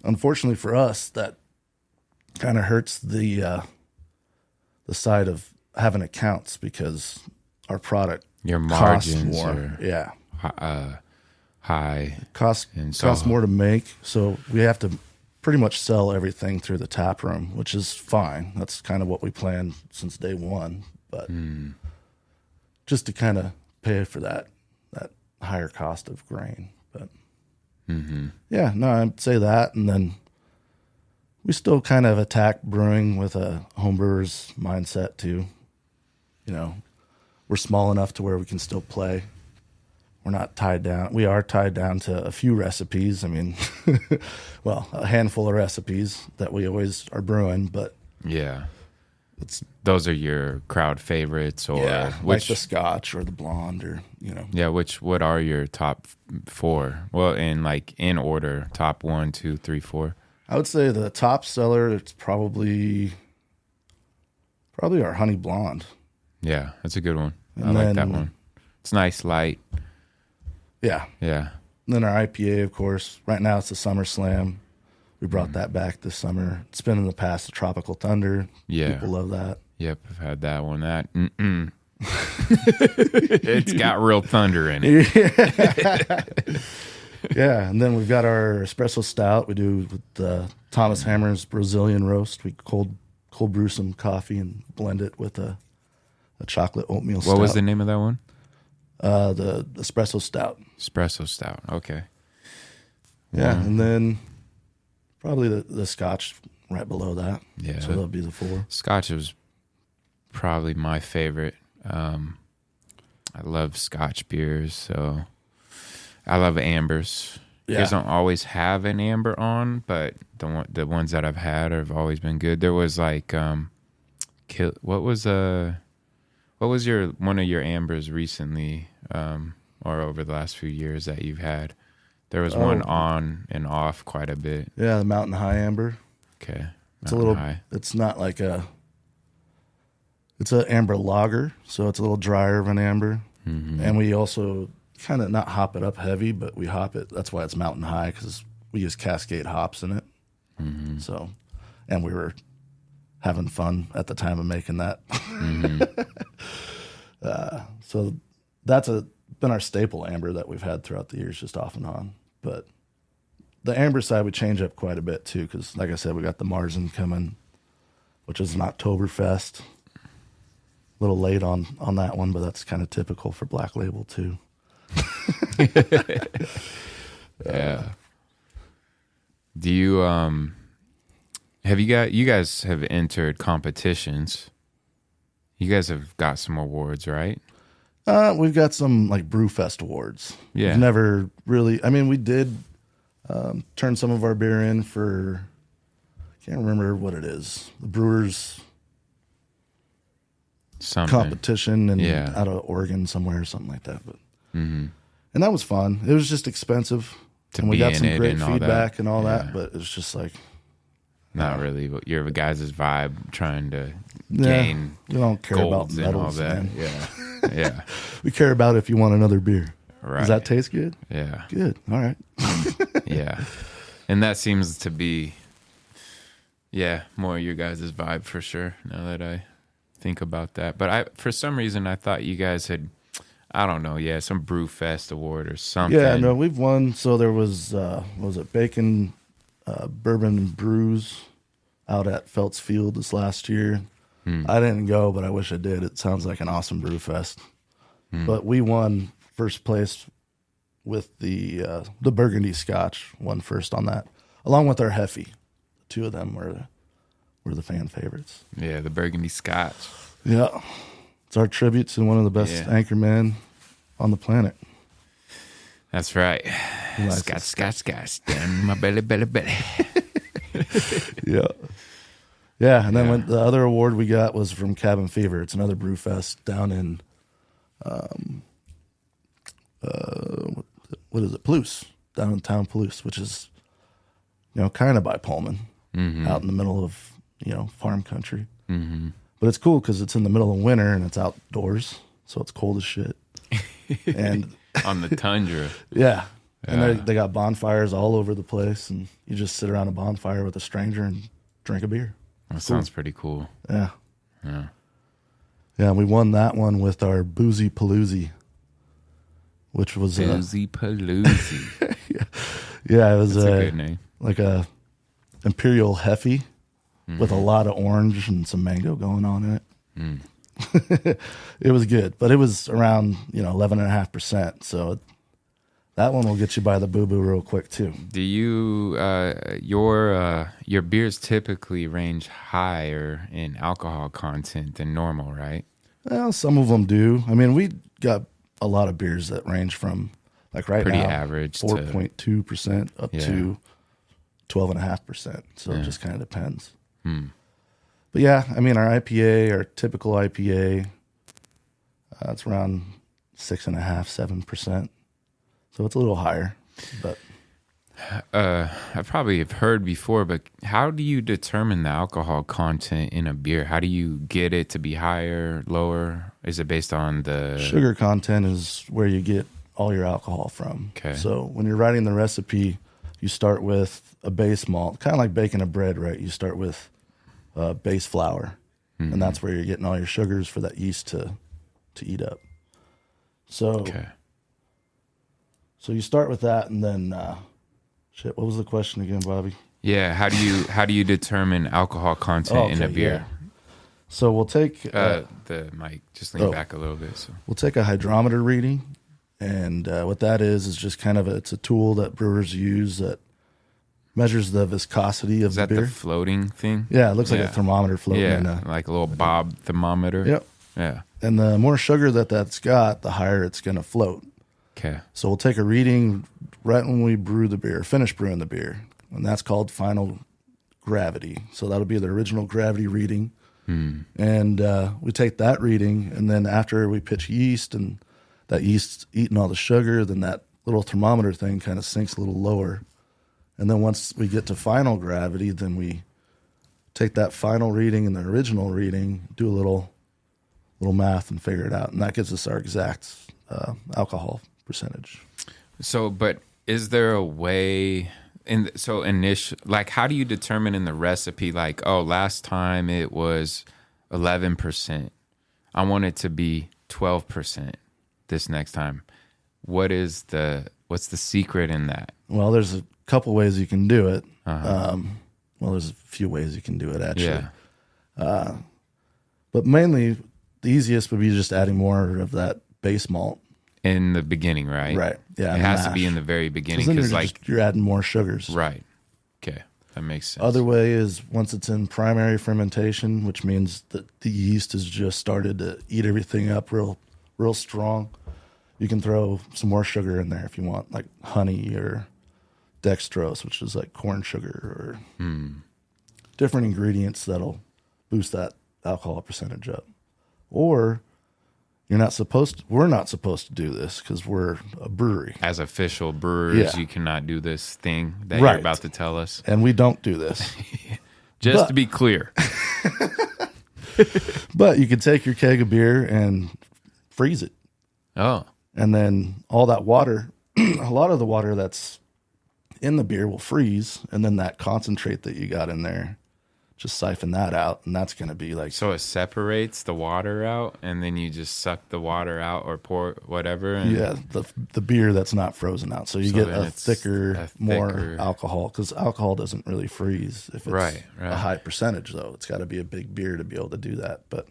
Speaker 2: Unfortunately for us, that kind of hurts the side of having accounts, because our product
Speaker 1: your margins
Speaker 2: costs more.
Speaker 1: High
Speaker 2: costs more to make, so we have to pretty much sell everything through the tap room, which is fine. That's kind of what we planned since day one, but just to kind of pay for that higher cost of grain. But I'd say that, and then we still kind of attack brewing with a homebrewer's mindset too. We're small enough to where we can still play. We're not tied down. We are tied down to a few recipes. I mean, well, a handful of recipes that we always are brewing, but
Speaker 1: those are your crowd favorites, or
Speaker 2: like the Scotch or the blonde, or
Speaker 1: what are your top four? Well, in order, top 1, 2, 3, 4.
Speaker 2: I would say the top seller, it's probably our honey blonde.
Speaker 1: Yeah, that's a good one.
Speaker 2: And
Speaker 1: I like that one. It's nice, light.
Speaker 2: Yeah.
Speaker 1: Yeah.
Speaker 2: And then our IPA, of course. Right now it's the Summer Slam. We brought that back this summer. It's been in the past the Tropical Thunder.
Speaker 1: Yeah.
Speaker 2: People love that.
Speaker 1: Yep, I've had that one. It's got real thunder in it.
Speaker 2: Yeah, and then we've got our espresso stout. We do with Thomas Hammer's Brazilian roast. We cold brew some coffee and blend it with a chocolate oatmeal stout.
Speaker 1: What was the name of that one?
Speaker 2: The espresso stout.
Speaker 1: Espresso stout. Okay.
Speaker 2: Yeah, and then probably the Scotch right below that.
Speaker 1: Yeah.
Speaker 2: So that'll be the 4.
Speaker 1: Scotch was probably my favorite. I love Scotch beers, so I love ambers. You
Speaker 2: Yeah.
Speaker 1: guys don't always have an amber on, but the ones that I've had have always been good. There was like, what was your one of your ambers recently, or over the last few years that you've had? There was one on and off quite a bit.
Speaker 2: Yeah, the Mountain High Amber.
Speaker 1: Okay,
Speaker 2: It's a little.
Speaker 1: High.
Speaker 2: It's not like a. It's an amber lager, so it's a little drier of an amber, and we also kind of not hop it up heavy, but we hop it. That's why it's Mountain High, because we use Cascade hops in it. So, and we were having fun at the time of making that. So that's been our staple amber that we've had throughout the years, just off and on. But the amber side we change up quite a bit too, because like I said, we got the Marzen coming, which is an Oktoberfest. A little late on that one, but that's kind of typical for Black Label too.
Speaker 1: Yeah. Do you you guys have entered competitions? You guys have got some awards, right?
Speaker 2: We've got some like Brewfest awards.
Speaker 1: Yeah.
Speaker 2: We've never really. I mean, we did turn some of our beer in for. I can't remember what it is. The Brewers
Speaker 1: Something.
Speaker 2: competition and
Speaker 1: Yeah.
Speaker 2: out of Oregon somewhere or something like that. But and that was fun. It was just expensive,
Speaker 1: To
Speaker 2: and we
Speaker 1: be
Speaker 2: got
Speaker 1: in
Speaker 2: some
Speaker 1: it
Speaker 2: great
Speaker 1: and all
Speaker 2: feedback
Speaker 1: that.
Speaker 2: and all
Speaker 1: Yeah.
Speaker 2: that. But it was just like
Speaker 1: Not really, but you're the guys' vibe trying to
Speaker 2: yeah,
Speaker 1: gain
Speaker 2: we don't care about
Speaker 1: golds and all
Speaker 2: medals,
Speaker 1: that.
Speaker 2: man.
Speaker 1: Yeah. Yeah.
Speaker 2: We care about if you want another beer.
Speaker 1: Right.
Speaker 2: Does that taste good?
Speaker 1: Yeah.
Speaker 2: Good. All right.
Speaker 1: Yeah. And that seems to be, more your guys' vibe for sure, now that I think about that. But for some reason, I thought you guys had, I don't know, some Brewfest award or something.
Speaker 2: Yeah, no, we've won. So there was, what was it, Bacon Bourbon and Brews out at Feltz Field this last year. I didn't go, but I wish I did. It sounds like an awesome Brewfest. But we won first place with the Burgundy Scotch, won first on that, along with our Heffy. Two of them were the fan favorites.
Speaker 1: Yeah, the Burgundy Scotch.
Speaker 2: Yeah. It's our tribute to one of the best anchormen on the planet.
Speaker 1: That's right.
Speaker 2: likes
Speaker 1: Scotch, down my belly.
Speaker 2: Yeah. Yeah, and then the other award we got was from Cabin Fever. It's another brew fest down in, what is it, Palouse, down in town Palouse, which is, kind of by Pullman, out in the middle of, farm country. But it's cool because it's in the middle of winter and it's outdoors, so it's cold as shit. And
Speaker 1: On the tundra.
Speaker 2: yeah. And they got bonfires all over the place, and you just sit around a bonfire with a stranger and drink a beer.
Speaker 1: That sounds pretty cool.
Speaker 2: Yeah.
Speaker 1: Yeah.
Speaker 2: Yeah, we won that one with our Boozy Paloozy, which was
Speaker 1: Boozy Paloozy.
Speaker 2: yeah, it was
Speaker 1: That's a good name.
Speaker 2: like a Imperial Heffy with a lot of orange and some mango going on in it. It was good, but it was around 11.5%. So that one will get you by the boo boo real quick too.
Speaker 1: Do you your beers typically range higher in alcohol content than normal, right?
Speaker 2: Well, some of them do. I mean, we got a lot of beers that range from like right
Speaker 1: Pretty
Speaker 2: now
Speaker 1: average to-
Speaker 2: 4.2% up to 12.5%. So it just kind of depends. But yeah, I mean, our IPA, our typical IPA, it's around 6.5%, 7%. So it's a little higher, but
Speaker 1: I probably have heard before, but how do you determine the alcohol content in a beer? How do you get it to be higher, lower? Is it based on the
Speaker 2: sugar content is where you get all your alcohol from.
Speaker 1: Okay.
Speaker 2: So when you're writing the recipe, you start with a base malt, kind of like baking a bread, right? You start with base flour, and that's where you're getting all your sugars for that yeast to eat up. So, so you start with that, and then what was the question again, Bobby?
Speaker 1: Yeah, how do you determine alcohol content in a beer?
Speaker 2: Yeah. So we'll take
Speaker 1: The mic, just lean back a little bit. So
Speaker 2: we'll take a hydrometer reading, and what that is just kind of it's a tool that brewers use that measures the viscosity of
Speaker 1: is that
Speaker 2: the beer.
Speaker 1: the floating thing?
Speaker 2: Yeah, it looks like a thermometer floating in
Speaker 1: Yeah,
Speaker 2: a.
Speaker 1: like a little bob thermometer.
Speaker 2: Yep.
Speaker 1: Yeah.
Speaker 2: And the more sugar that's got, the higher it's going to float.
Speaker 1: Okay.
Speaker 2: So we'll take a reading right when we brew the beer, finish brewing the beer, and that's called final gravity. So that'll be the original gravity reading. And we take that reading, and then after we pitch yeast, and that yeast's eating all the sugar, then that little thermometer thing kind of sinks a little lower. And then once we get to final gravity, then we take that final reading and the original reading, do a little math and figure it out. And that gives us our exact alcohol percentage.
Speaker 1: So, but is there a way like, how do you determine in the recipe, like, oh, last time it was 11%. I want it to be 12% this next time. What's the secret in that?
Speaker 2: Well, there's a couple ways you can do it. Well, there's a few ways you can do it, actually.
Speaker 1: Yeah.
Speaker 2: But mainly, the easiest would be just adding more of that base malt.
Speaker 1: In the beginning, right?
Speaker 2: Right. Yeah.
Speaker 1: It has to be in the very beginning
Speaker 2: because you're adding more sugars.
Speaker 1: Right. Okay. That makes sense.
Speaker 2: Other way is once it's in primary fermentation, which means that the yeast has just started to eat everything up real strong. You can throw some more sugar in there if you want, like honey or dextrose, which is like corn sugar, or different ingredients that'll boost that alcohol percentage up. Or we're not supposed to do this because we're a brewery.
Speaker 1: As official brewers, you cannot do this thing that you're about to tell us.
Speaker 2: And we don't do this.
Speaker 1: To be clear.
Speaker 2: But you could take your keg of beer and freeze it.
Speaker 1: Oh.
Speaker 2: And then all that water, a lot of the water that's in the beer will freeze. And then that concentrate that you got in there, just siphon that out, and that's going to be like...
Speaker 1: So it separates the water out, and then you just suck the water out or pour whatever? And
Speaker 2: yeah, the beer that's not frozen out. So you get a thicker, more alcohol, because alcohol doesn't really freeze if it's a high percentage, though. It's got to be a big beer to be able to do that. But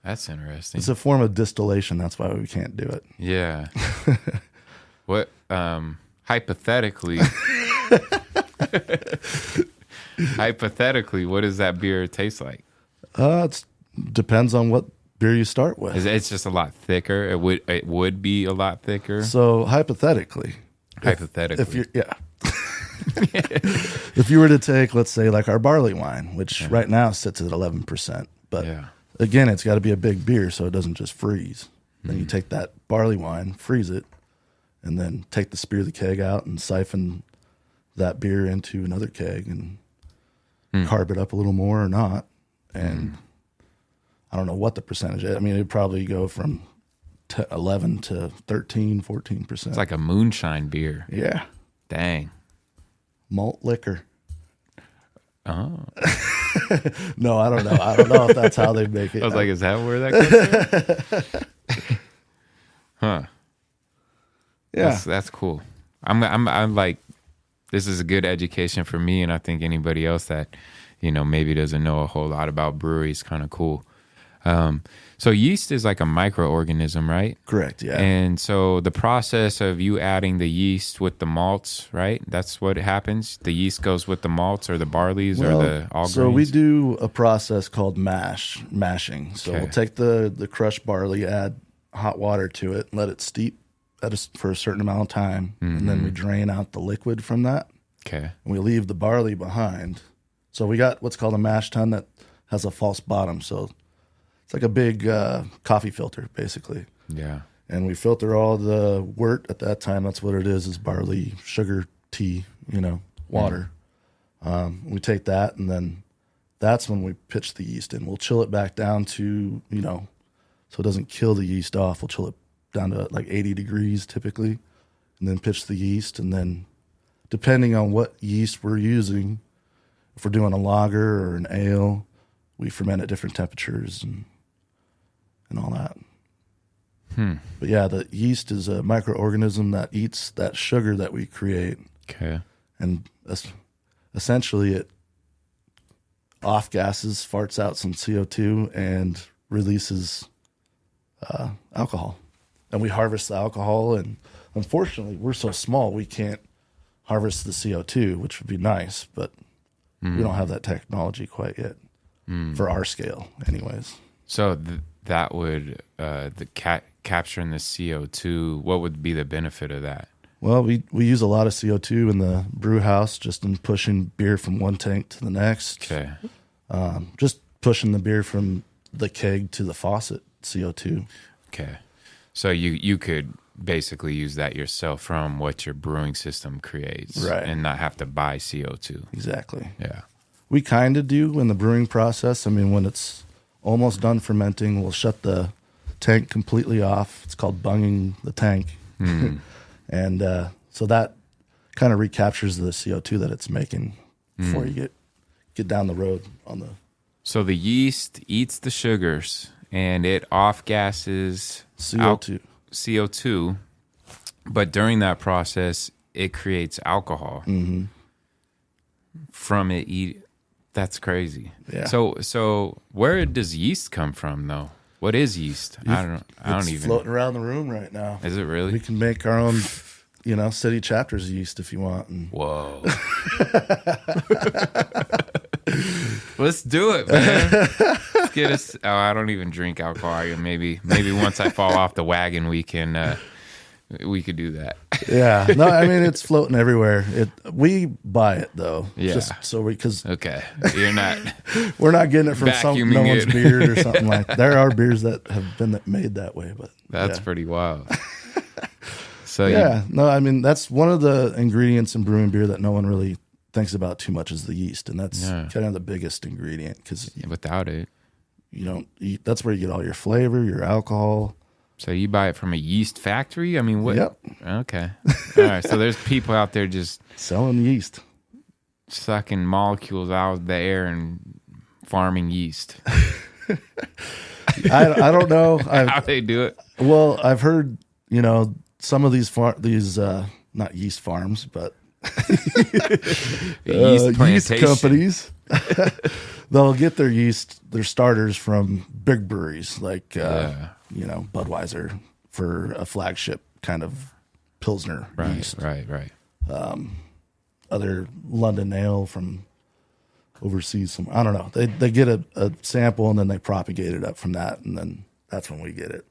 Speaker 1: that's interesting.
Speaker 2: It's a form of distillation. That's why we can't do it.
Speaker 1: Yeah. What, hypothetically... Hypothetically, what does that beer taste like?
Speaker 2: It depends on what beer you start with.
Speaker 1: It's just a lot thicker. It would be a lot thicker.
Speaker 2: So hypothetically, if you were to take, let's say, like our barley wine, which right now sits at 11%, but again, it's got to be a big beer so it doesn't just freeze. Then you take that barley wine, freeze it, and then take the spear of the keg out and siphon that beer into another keg and carb it up a little more or not. And I don't know what the percentage is. I mean, it'd probably go from 11 to 13, 14%.
Speaker 1: It's like a moonshine beer.
Speaker 2: Yeah.
Speaker 1: Dang.
Speaker 2: Malt liquor.
Speaker 1: Oh.
Speaker 2: No, I don't know. I don't know if that's how they make it.
Speaker 1: I was like, is that where that comes from? Huh.
Speaker 2: Yeah.
Speaker 1: That's cool. I'm like, this is a good education for me, and I think anybody else that, maybe doesn't know a whole lot about breweries, kind of cool. So yeast is like a microorganism, right?
Speaker 2: Correct, yeah.
Speaker 1: And so the process of you adding the yeast with the malts, right? That's what happens? The yeast goes with the malts or the barleys or the all grains?
Speaker 2: So we do a process called mashing. So we'll take the crushed barley, add hot water to it, let it steep for a certain amount of time, and then we drain out the liquid from that.
Speaker 1: Okay.
Speaker 2: And we leave the barley behind. So we got what's called a mash tun that has a false bottom. So it's like a big coffee filter, basically.
Speaker 1: Yeah.
Speaker 2: And we filter all the wort at that time. That's what it is barley, sugar, tea, water. We take that, and then that's when we pitch the yeast in. We'll chill it back down to, so it doesn't kill the yeast off. We'll chill it down to like 80 degrees typically, and then pitch the yeast. And then depending on what yeast we're using, if we're doing a lager or an ale, we ferment at different temperatures and all that. But yeah, the yeast is a microorganism that eats that sugar that we create.
Speaker 1: Okay.
Speaker 2: And essentially it off gases, farts out some CO2, and releases alcohol. And we harvest the alcohol, and unfortunately, we're so small we can't harvest the CO2, which would be nice, but we don't have that technology quite yet for our scale, anyways.
Speaker 1: So that would capturing the CO2. What would be the benefit of that?
Speaker 2: Well, we use a lot of CO2 in the brew house just in pushing beer from one tank to the next.
Speaker 1: Okay.
Speaker 2: Just pushing the beer from the keg to the faucet, CO2.
Speaker 1: Okay. So you could basically use that yourself from what your brewing system creates,
Speaker 2: right,
Speaker 1: and not have to buy CO2.
Speaker 2: Exactly.
Speaker 1: Yeah.
Speaker 2: We kind of do in the brewing process. I mean, when it's almost done fermenting, we'll shut the tank completely off. It's called bunging the tank. And so that kind of recaptures the CO2 that it's making before you get down the road on the...
Speaker 1: So the yeast eats the sugars and it off gases CO2, but during that process, it creates alcohol from it. That's crazy. Yeah. So where does yeast come from, though? What is yeast? I don't even. It's
Speaker 2: floating around the room right now.
Speaker 1: Is it really?
Speaker 2: We can make our own, city chapters yeast if you want.
Speaker 1: Whoa. Let's do it, man. Let's get us. Oh, I don't even drink alcohol. Maybe once I fall off the wagon, we could do that.
Speaker 2: Yeah. No, I mean, it's floating everywhere. We buy it though.
Speaker 1: Yeah.
Speaker 2: Just so
Speaker 1: okay. You're not.
Speaker 2: We're not getting it from no one's beard or something like that. There are beers that have been made that way, but
Speaker 1: that's pretty wild. So
Speaker 2: I mean, that's one of the ingredients in brewing beer that no one really thinks about too much is the yeast, and that's kind of the biggest ingredient because
Speaker 1: without it,
Speaker 2: you don't eat. That's where you get all your flavor, your alcohol.
Speaker 1: So you buy it from a yeast factory? I mean, what?
Speaker 2: Yep.
Speaker 1: Okay. All right. So there's people out there just
Speaker 2: selling yeast,
Speaker 1: sucking molecules out of the air and farming yeast.
Speaker 2: I don't know
Speaker 1: how they do it.
Speaker 2: Well, I've heard some of these not yeast farms, but yeast companies. They'll get their starters from big breweries like Budweiser for a flagship kind of Pilsner yeast.
Speaker 1: Right.
Speaker 2: Other London ale from overseas. I don't know. They get a sample and then they propagate it up from that, and then that's when we get it.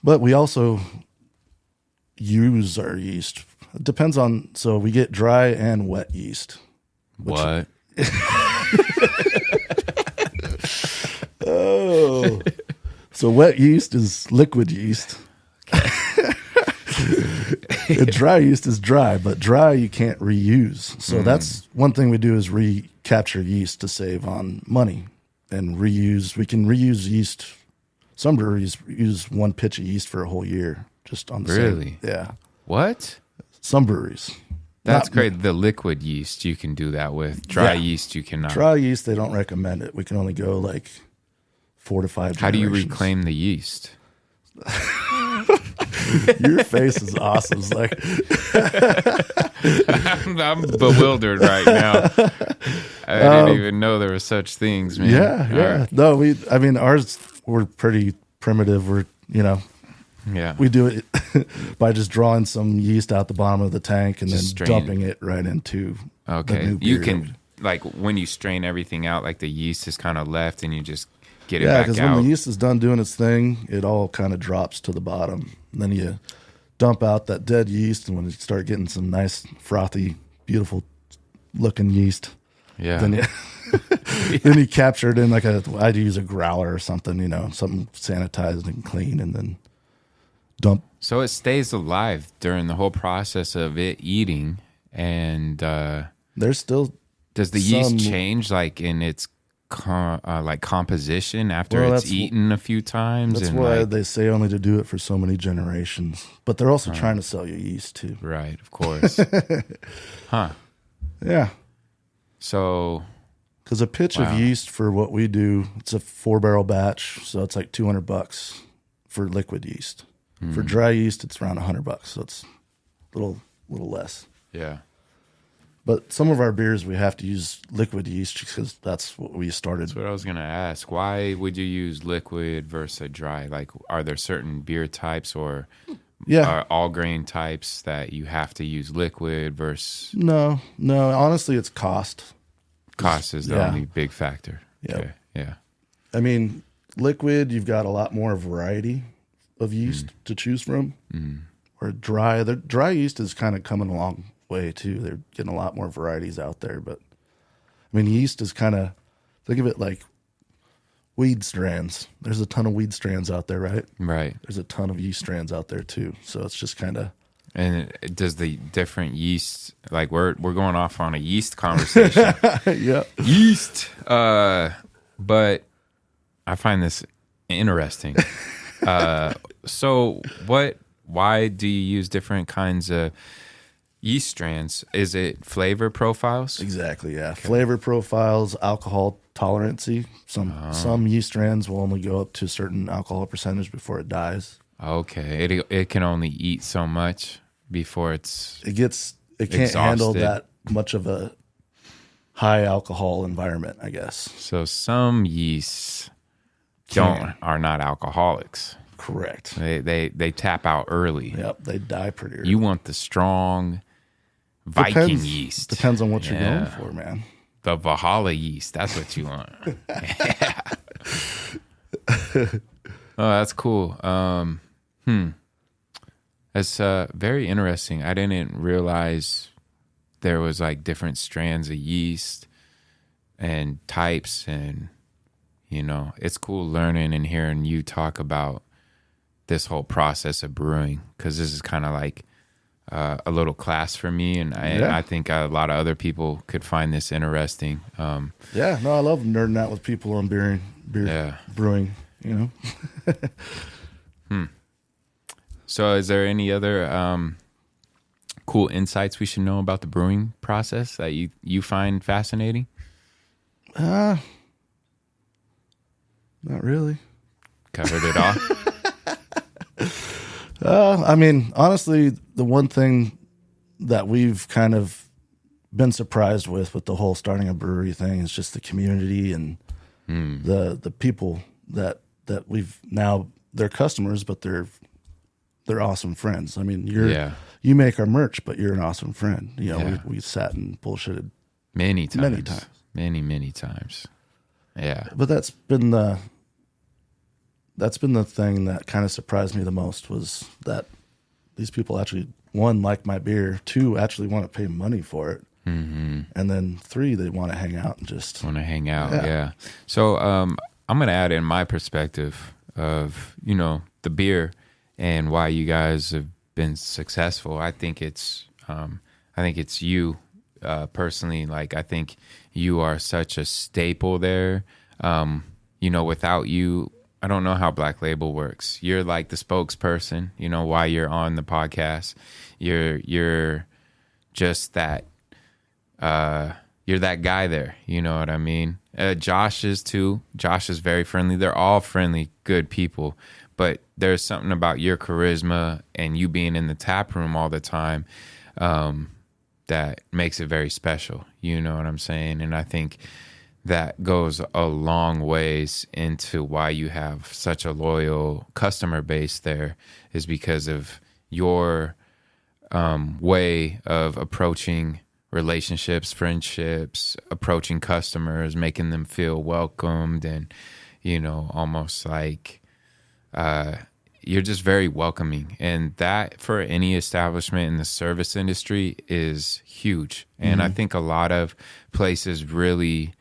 Speaker 2: But we also use our yeast. It depends on. So we get dry and wet yeast.
Speaker 1: What?
Speaker 2: Oh, so wet yeast is liquid yeast. And dry yeast is dry, but dry you can't reuse. So that's one thing we do is recapture yeast to save on money and reuse. We can reuse yeast. Some breweries use one pitch of yeast for a whole year just on the
Speaker 1: really?
Speaker 2: Same. Yeah.
Speaker 1: What?
Speaker 2: Some breweries.
Speaker 1: That's great. The liquid yeast you can do that with. Dry yeast you cannot.
Speaker 2: Dry yeast, they don't recommend it. We can only go like 4 to 5 generations.
Speaker 1: How do you reclaim the yeast?
Speaker 2: Your face is awesome. It's like
Speaker 1: I'm bewildered right now. I didn't even know there were such things, man.
Speaker 2: Yeah. Right. No, ours we're pretty primitive. We do it by just drawing some yeast out the bottom of the tank and just then dumping it right into.
Speaker 1: Okay, the new beer. You can like when you strain everything out, like the yeast is kind of left, and you just get it back out. Yeah, because
Speaker 2: when the yeast is done doing its thing, it all kind of drops to the bottom. And then you dump out that dead yeast, and when you start getting some nice, frothy, beautiful looking yeast, then you capture it in I'd use a growler or something, something sanitized and clean, and then dump.
Speaker 1: So it stays alive during the whole process of it eating, and
Speaker 2: there's still.
Speaker 1: Does the yeast change in its composition after it's eaten a few times?
Speaker 2: That's why they say only to do it for so many generations. But they're also trying to sell you yeast too.
Speaker 1: Right, of course. Huh.
Speaker 2: Yeah.
Speaker 1: So,
Speaker 2: because a pitch of yeast for what we do, it's a 4-barrel batch, so it's like $200 for liquid yeast. For dry yeast, it's around $100, so it's a little less.
Speaker 1: Yeah.
Speaker 2: But some of our beers, we have to use liquid yeast because that's what we started.
Speaker 1: That's what I was going to ask. Why would you use liquid versus dry? Are there certain beer types or all grain types that you have to use liquid versus?
Speaker 2: No. Honestly, it's cost.
Speaker 1: Cost is the
Speaker 2: Yeah.
Speaker 1: only big factor.
Speaker 2: Yep.
Speaker 1: Okay. Yeah.
Speaker 2: I mean, liquid, you've got a lot more variety of yeast to choose from. Or the dry yeast is kind of coming a long way too. They're getting a lot more varieties out there. But I mean, yeast is kind of, think of it like weed strands. There's a ton of weed strands out there, right?
Speaker 1: Right.
Speaker 2: There's a ton of yeast strands out there too. So it's just kind of.
Speaker 1: And does the different yeast, like we're going off on a yeast conversation.
Speaker 2: Yeah.
Speaker 1: Yeast. But I find this interesting. So why do you use different kinds of yeast strands? Is it flavor profiles?
Speaker 2: Exactly, yeah. Okay. Flavor profiles, alcohol tolerancy. Some yeast strands will only go up to a certain alcohol percentage before it dies.
Speaker 1: Okay. It can only eat so much before it
Speaker 2: can't
Speaker 1: exhausted.
Speaker 2: Handle that much of a high alcohol environment, I guess.
Speaker 1: So some yeasts are not alcoholics.
Speaker 2: Correct.
Speaker 1: They tap out early.
Speaker 2: Yep, they die pretty early.
Speaker 1: You want the strong Viking yeast.
Speaker 2: Depends on what you're going for, man.
Speaker 1: The Valhalla yeast. That's what you want. Yeah. Oh, that's cool. That's very interesting. I didn't realize there was like different strands of yeast and types, and it's cool learning and hearing you talk about this whole process of brewing, because this is kind of like a little class for me, and I think a lot of other people could find this interesting.
Speaker 2: I love nerding out with people on beer brewing.
Speaker 1: So is there any other cool insights we should know about the brewing process that you find fascinating?
Speaker 2: Not really.
Speaker 1: Covered it all.
Speaker 2: I mean, honestly, the one thing that we've kind of been surprised with the whole starting a brewery thing is just the community and the people that we've now, they're customers, but they're awesome friends. I mean, you make our merch, but you're an awesome friend. We sat and bullshitted
Speaker 1: many times. Many times. Yeah.
Speaker 2: But that's been the thing that kind of surprised me the most, was that these people actually, one, like my beer, two, actually want to pay money for it. And then three, they want to hang out and just
Speaker 1: want to hang out. Yeah. So I'm going to add in my perspective of, the beer and why you guys have been successful. I think it's you personally. Like, I think you are such a staple there. Without you, I don't know how Black Label works. You're like the spokesperson, while you're on the podcast. You're just that, you're that guy there. You know what I mean? Josh is too. Josh is very friendly. They're all friendly, good people. But there's something about your charisma and you being in the tap room all the time that makes it very special. You know what I'm saying? And I think that goes a long ways into why you have such a loyal customer base there, is because of your way of approaching relationships, friendships, approaching customers, making them feel welcomed, and almost like you're just very welcoming. And that, for any establishment in the service industry, is huge. And I think a lot of places really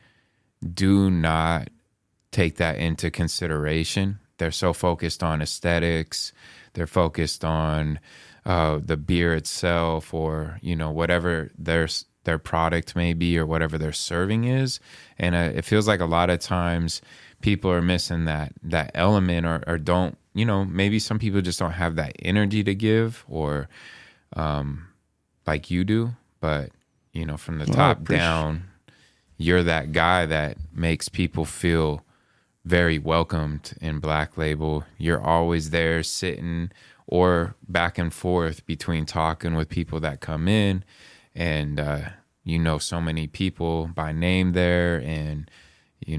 Speaker 1: do not take that into consideration. They're so focused on aesthetics. They're focused on the beer itself, or whatever their product may be, or whatever their serving is. And it feels like a lot of times people are missing that element, or don't, maybe some people just don't have that energy to give, or like you do. But from the top down, you're that guy that makes people feel very welcomed in Black Label. You're always there sitting or back and forth between talking with people that come in, and so many people by name there. And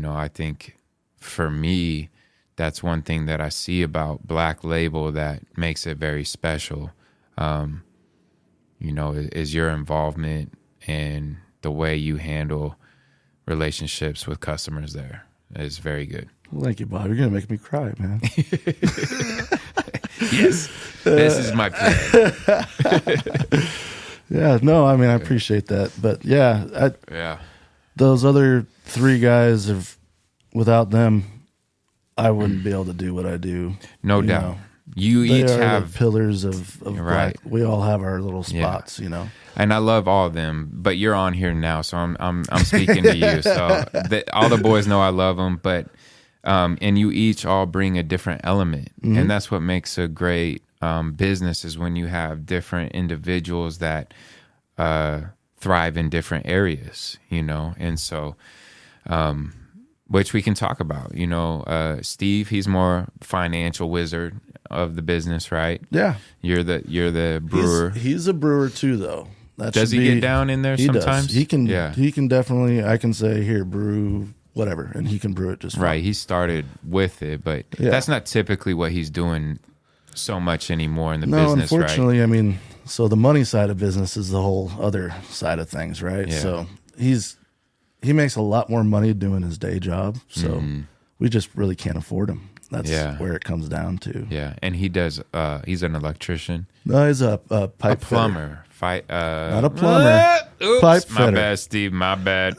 Speaker 1: I think for me, that's one thing that I see about Black Label that makes it very special, is your involvement and the way you handle relationships with customers there. It's very good.
Speaker 2: Well, thank you, Bob. You're gonna make me cry, man.
Speaker 1: Yes, this is my plan.
Speaker 2: Yeah, no, I mean, I appreciate that, but yeah,
Speaker 1: Yeah,
Speaker 2: those other 3 guys, without them, I wouldn't be able to do what I do.
Speaker 1: no
Speaker 2: you
Speaker 1: doubt.
Speaker 2: know.
Speaker 1: You
Speaker 2: They
Speaker 1: each
Speaker 2: are
Speaker 1: have
Speaker 2: the pillars of
Speaker 1: Right.
Speaker 2: Black. We all have our little spots, you know.
Speaker 1: and I love all of them, but you're on here now, so I'm speaking to you. So all the boys know I love them, but and you each all bring a different element, and that's what makes a great business is when you have different individuals that thrive in different areas, you know, and so. Which we can talk about, you know. Steve, he's more financial wizard of the business, right?
Speaker 2: Yeah,
Speaker 1: You're the brewer.
Speaker 2: He's a brewer too, though. That
Speaker 1: Does
Speaker 2: should
Speaker 1: he
Speaker 2: be-
Speaker 1: get down in there
Speaker 2: he
Speaker 1: sometimes?
Speaker 2: Does. He can.
Speaker 1: Yeah.
Speaker 2: He can definitely. I can say here, brew whatever, and he can brew it just fine.
Speaker 1: Right. He started with it, but
Speaker 2: Yeah.
Speaker 1: that's not typically what he's doing so much anymore in the
Speaker 2: No,
Speaker 1: business,
Speaker 2: unfortunately,
Speaker 1: right?
Speaker 2: I mean, so the money side of business is the whole other side of things, right?
Speaker 1: Yeah.
Speaker 2: So he makes a lot more money doing his day job, so we just really can't afford him. That's
Speaker 1: Yeah.
Speaker 2: where it comes down to.
Speaker 1: Yeah. And he does, he's an electrician,
Speaker 2: No, he's a
Speaker 1: a
Speaker 2: pipe fitter.
Speaker 1: plumber.
Speaker 2: Not a plumber.
Speaker 1: Oops,
Speaker 2: Pipe
Speaker 1: my
Speaker 2: fitter.
Speaker 1: bad, Steve. My bad.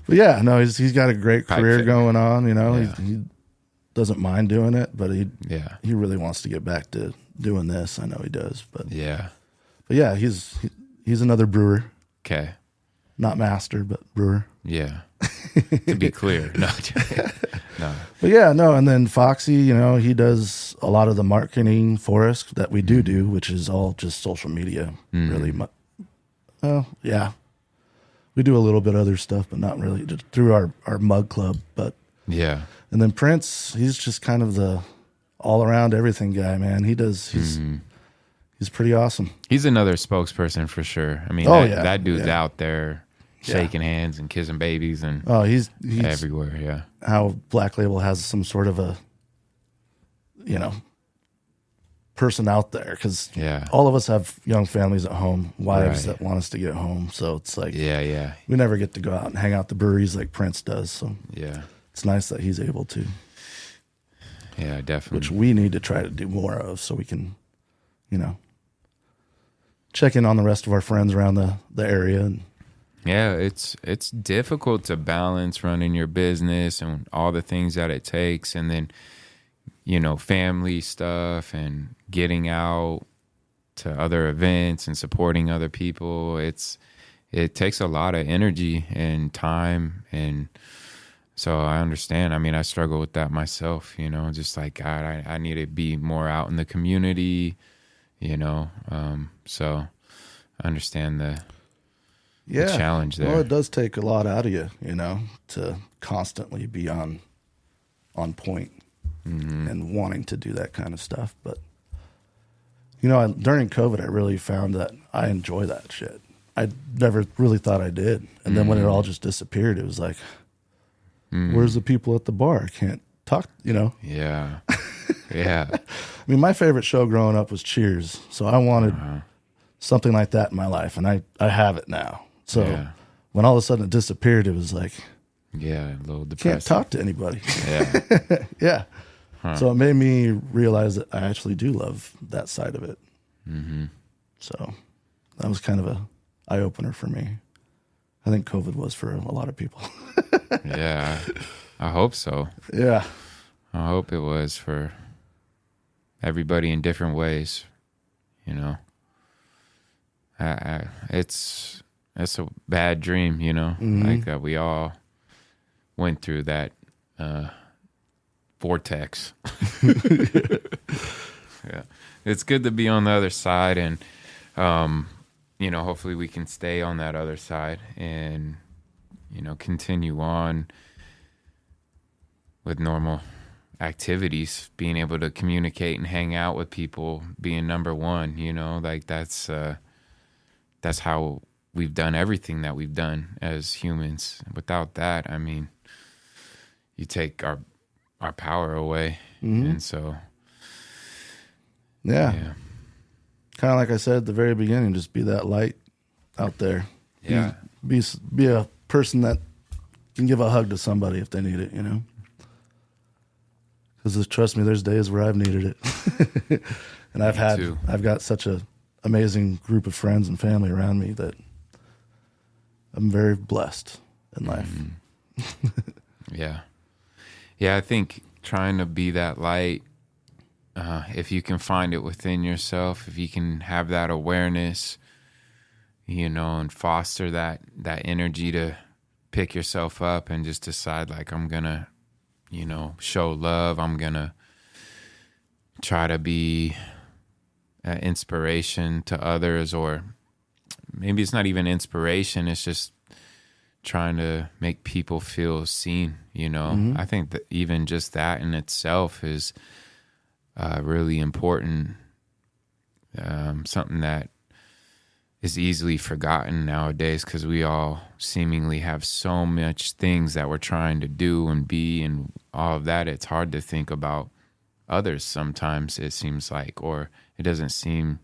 Speaker 2: But yeah, no, he's got a great
Speaker 1: Pipe
Speaker 2: career
Speaker 1: fitter.
Speaker 2: going on. You know,
Speaker 1: Yeah.
Speaker 2: he doesn't mind doing it, but
Speaker 1: Yeah.
Speaker 2: he really wants to get back to doing this. I know he does, but
Speaker 1: Yeah.
Speaker 2: yeah, he's another brewer,
Speaker 1: Okay.
Speaker 2: not master, but brewer.
Speaker 1: Yeah. To be clear. No. No.
Speaker 2: But yeah, no, and then Foxy, you know, he does a lot of the marketing for us that we do, which is all just social media, really. Well, yeah, we do a little bit of other stuff, but not really, just through our mug club. But
Speaker 1: Yeah.
Speaker 2: and then Prince, he's just kind of the all around everything guy, man. He's pretty awesome.
Speaker 1: He's another spokesperson for sure. I mean,
Speaker 2: Oh,
Speaker 1: that,
Speaker 2: yeah.
Speaker 1: that dude's
Speaker 2: Yeah.
Speaker 1: out there shaking hands and kissing babies and
Speaker 2: Oh, he's
Speaker 1: everywhere. Yeah.
Speaker 2: how Black Label has some sort of a, you know, person out there, because
Speaker 1: Yeah.
Speaker 2: all of us have young families at home, wives
Speaker 1: Right.
Speaker 2: that want us to get home. So it's like
Speaker 1: Yeah. Yeah.
Speaker 2: we never get to go out and hang out at the breweries like Prince does. So
Speaker 1: Yeah.
Speaker 2: it's nice that he's able to,
Speaker 1: Yeah. Definitely.
Speaker 2: which we need to try to do more of, so we can, you know, check in on the rest of our friends around the area. And
Speaker 1: Yeah, it's difficult to balance running your business and all the things that it takes, and then, you know, family stuff and getting out to other events and supporting other people. It takes a lot of energy and time, and so I understand. I mean, I struggle with that myself, you know, just like, God, I need to be more out in the community, you know. So I understand the challenge there.
Speaker 2: Well, it does take a lot out of you, you know, to constantly be on point and wanting to do that kind of stuff. But, you know, during COVID, I really found that I enjoy that shit. I never really thought I did. And then when it all just disappeared, it was like, where's the people at the bar? I can't talk, you know.
Speaker 1: Yeah. Yeah.
Speaker 2: I mean, my favorite show growing up was Cheers. So I wanted something like that in my life, and I have it now. So
Speaker 1: Yeah.
Speaker 2: when all of a sudden it disappeared, it was like,
Speaker 1: Yeah. A little
Speaker 2: can't
Speaker 1: depressing.
Speaker 2: talk to anybody.
Speaker 1: Yeah.
Speaker 2: Yeah. So it made me realize that I actually do love that side of it. So that was kind of a eye opener for me. I think COVID was for a lot of people.
Speaker 1: Yeah. I hope so.
Speaker 2: Yeah.
Speaker 1: I hope it was for everybody in different ways, you know. It's a bad dream, you know. Like we all went through that vortex. Yeah, it's good to be on the other side, and you know, hopefully we can stay on that other side and, you know, continue on with normal activities, being able to communicate and hang out with people, being number one, you know, like that's how we've done everything that we've done as humans. Without that, I mean, you take our power away. And so,
Speaker 2: Yeah.
Speaker 1: yeah.
Speaker 2: Kind of like I said at the very beginning, just be that light out there
Speaker 1: Yeah.
Speaker 2: Be a person that can give a hug to somebody if they need it, you know? Because trust me, there's days where I've needed it. And I've got such a amazing group of friends and family around me that I'm very blessed in life.
Speaker 1: Yeah. Yeah, I think trying to be that light, if you can find it within yourself, if you can have that awareness, you know, and foster that energy to pick yourself up and just decide, like, I'm going to, you know, show love. I'm going to try to be an inspiration to others, or maybe it's not even inspiration. It's just trying to make people feel seen, you know. I think that even just that in itself is really important, something that is easily forgotten nowadays because we all seemingly have so much things that we're trying to do and be and all of that. It's hard to think about others sometimes, it seems like, or it doesn't seem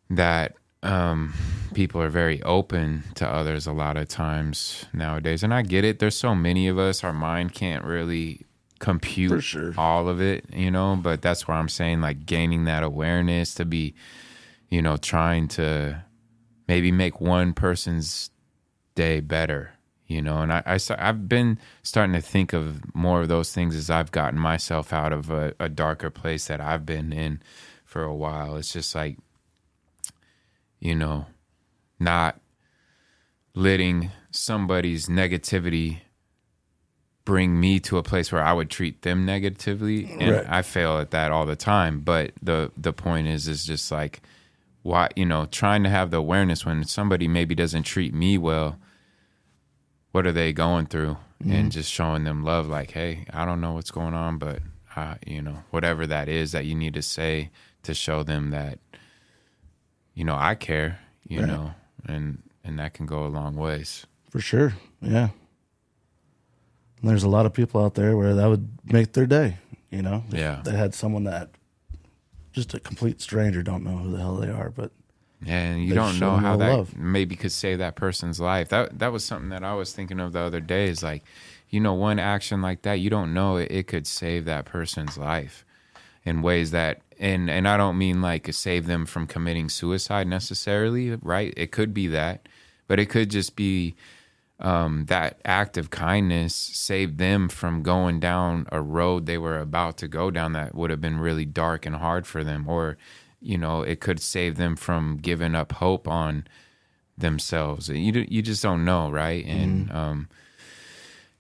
Speaker 1: that people are very open to others a lot of times nowadays. And I get it. There's so many of us, our mind can't really compute all of it, you know, but that's where I'm saying, like, gaining that awareness to be, you know, trying to maybe make one person's day better, you know. And I've been starting to think of more of those things as I've gotten myself out of a darker place that I've been in for a while. It's just like, you know, not letting somebody's negativity bring me to a place where I would treat them negatively. And I fail at that all the time. But the point is just like, why, you know, trying to have the awareness when somebody maybe doesn't treat me well, what are they going through? And just showing them love, like, hey, I don't know what's going on, but, you know, whatever that is that you need to say to show them that, you know, I care, you know, and that can go a long ways. For
Speaker 2: sure. Yeah. And there's a lot of people out there where that would make their day, you know?
Speaker 1: Yeah.
Speaker 2: They had someone that just a complete stranger, don't know who the hell they are, but
Speaker 1: yeah, and you don't know how that maybe could save that person's life. That was something that I was thinking of the other day, is like, you know, one action like that, you don't know it could save that person's life in ways that, and I don't mean like save them from committing suicide necessarily, right? It could be that, but it could just be that act of kindness saved them from going down a road they were about to go down that would have been really dark and hard for them. Or, you know, it could save them from giving up hope on themselves. You just don't know, right? And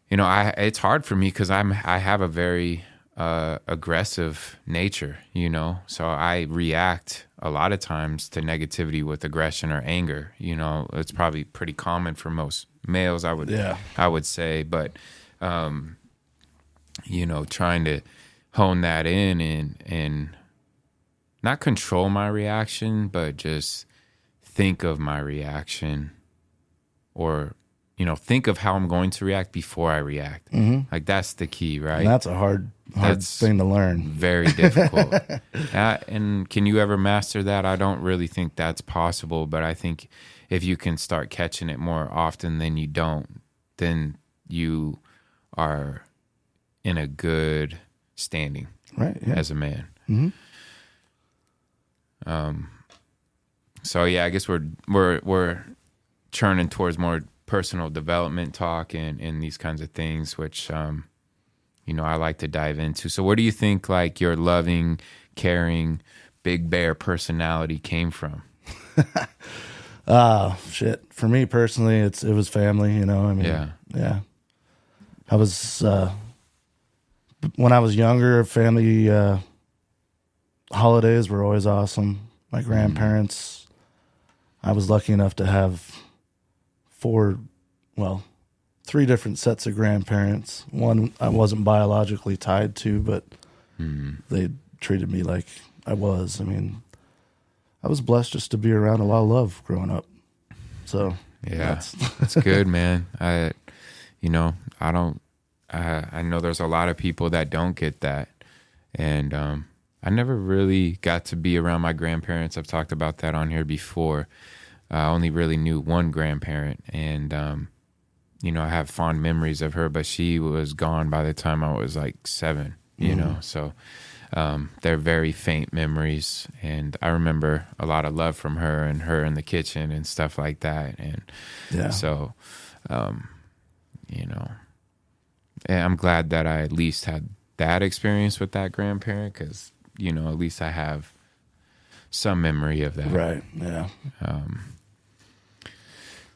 Speaker 1: you know, it's hard for me because I have a very aggressive nature, you know, so I react a lot of times to negativity with aggression or anger. You know, it's probably pretty common for most males, I would say, but you know, trying to hone that in and not control my reaction, but just think of my reaction, or, you know, think of how I'm going to react before I react. Like, that's the key, right?
Speaker 2: And that's a hard thing to learn.
Speaker 1: Very difficult. And can you ever master that? I don't really think that's possible, but I think if you can start catching it more often than you don't, then you are in a good standing,
Speaker 2: right? Yeah.
Speaker 1: As a man. So yeah, I guess we're churning towards more personal development talk and these kinds of things, which you know, I like to dive into. So where do you think, like, your loving, caring, big bear personality came from?
Speaker 2: Shit. For me personally, it was family, you know. I mean, yeah. I was when I was younger, family holidays were always awesome. My grandparents, I was lucky enough to have 3 different sets of grandparents. One I wasn't biologically tied to, but they treated me like I was. I mean, I was blessed just to be around a lot of love growing up. So
Speaker 1: yeah, that's good, man. I know there's a lot of people that don't get that, and I never really got to be around my grandparents. I've talked about that on here before. I only really knew one grandparent, and you know, I have fond memories of her, but she was gone by the time I was like 7. You know, so they're very faint memories, and I remember a lot of love from her and her in the kitchen and stuff like that, and so you know, and I'm glad that I at least had that experience with that grandparent, because you know, at least I have some memory of that.
Speaker 2: Right. Yeah.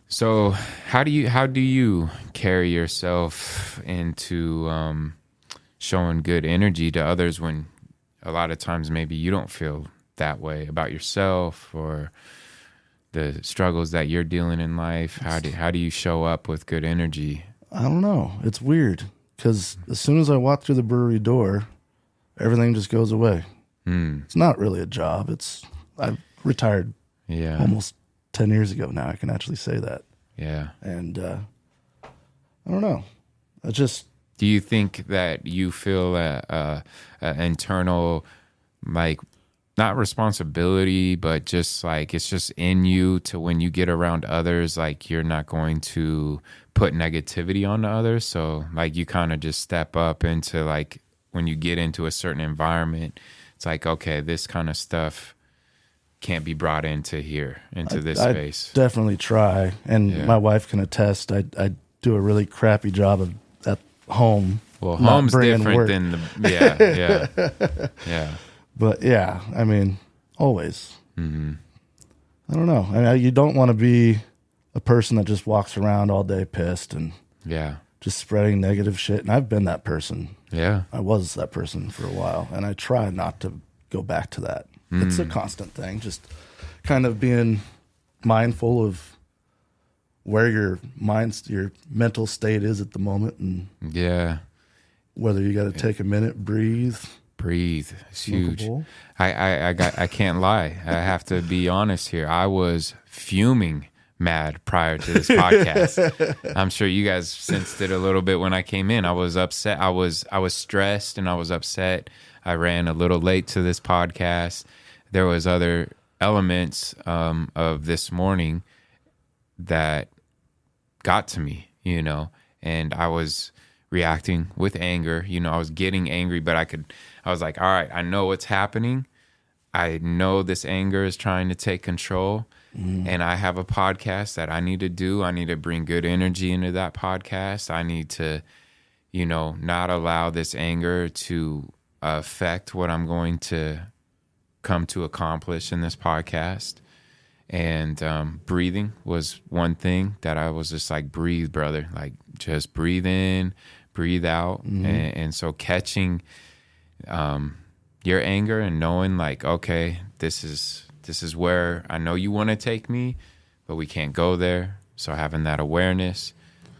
Speaker 1: So how do you carry yourself into showing good energy to others when a lot of times maybe you don't feel that way about yourself or the struggles that you're dealing in life? How do you show up with good energy?
Speaker 2: I don't know. It's weird because as soon as I walk through the brewery door, everything just goes away. It's not really a job. I retired almost 10 years ago now. I can actually say that.
Speaker 1: Yeah.
Speaker 2: And I don't know.
Speaker 1: Do you think that you feel a internal, like, not responsibility, but just like it's just in you to when you get around others, like you're not going to put negativity on others? So like you kind of just step up into, like, when you get into a certain environment, it's like, okay, this kind of stuff can't be brought into here, into this space.
Speaker 2: I definitely try. And my wife can attest. I do a really crappy job of at home.
Speaker 1: Well, home's different
Speaker 2: work.
Speaker 1: than the, yeah.
Speaker 2: But yeah, I mean, always. I don't know. I mean, you don't want to be a person that just walks around all day pissed and just spreading negative shit. And I've been that person.
Speaker 1: Yeah.
Speaker 2: I was that person for a while, and I try not to go back to that. It's a constant thing, just kind of being mindful of where your mental state is at the moment, and whether you got to take a minute, breathe.
Speaker 1: It's huge. I can't lie. I have to be honest here. I was fuming mad prior to this podcast. I'm sure you guys sensed it a little bit when I came in. I was upset. I was stressed and I was upset. I ran a little late to this podcast. There was other elements of this morning that got to me, you know, and I was reacting with anger. You know, I was getting angry, but I was like, all right, I know what's happening. I know this anger is trying to take control, and I have a podcast that I need to do. I need to bring good energy into that podcast. I need to, you know, not allow this anger to affect what I'm going to come to accomplish in this podcast. And breathing was one thing that I was just like, breathe, brother, like just breathe in, breathe out. And so catching your anger and knowing like, okay, this is where I know you want to take me, but we can't go there. So having that awareness,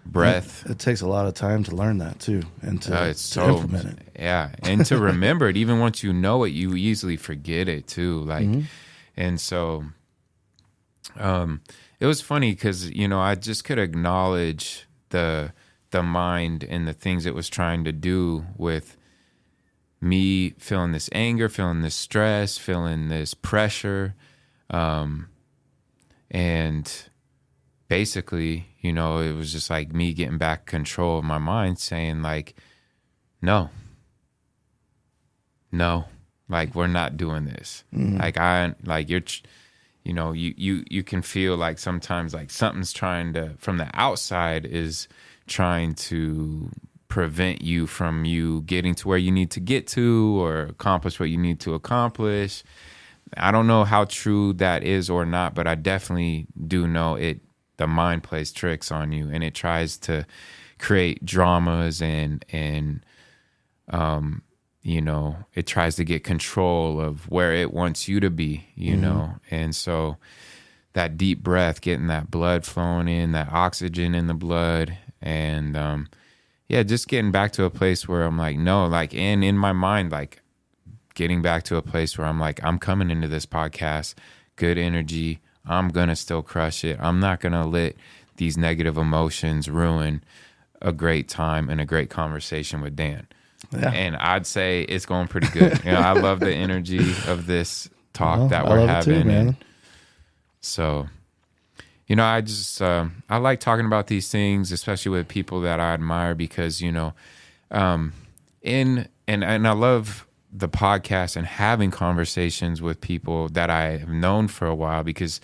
Speaker 1: breath.
Speaker 2: It takes a lot of time to learn that too, and to implement it.
Speaker 1: Yeah, and to remember it. Even once you know it, you easily forget it too. Like, and so it was funny because, you know, I just could acknowledge the mind and the things it was trying to do with me feeling this anger, feeling this stress, feeling this pressure. And basically, you know, it was just like me getting back control of my mind, saying like, no, like we're not doing this. Like you're, you know, you can feel like sometimes like something's trying to, from the outside is trying to prevent you from you getting to where you need to get to or accomplish what you need to accomplish. I don't know how true that is or not, but I definitely do know the mind plays tricks on you, and it tries to create dramas and you know, it tries to get control of where it wants you to be, you know. And so that deep breath, getting that blood flowing in, that oxygen in the blood, and just getting back to a place where I'm like, no, like, and in my mind, like getting back to a place where I'm like, I'm coming into this podcast, good energy. I'm going to still crush it. I'm not going to let these negative emotions ruin a great time and a great conversation with Dan. Yeah. And I'd say it's going pretty good. You know, I love the energy of this talk that we're having.
Speaker 2: Too, man.
Speaker 1: So, I just I like talking about these things, especially with people that I admire, because and I love the podcast and having conversations with people that I have known for a while, because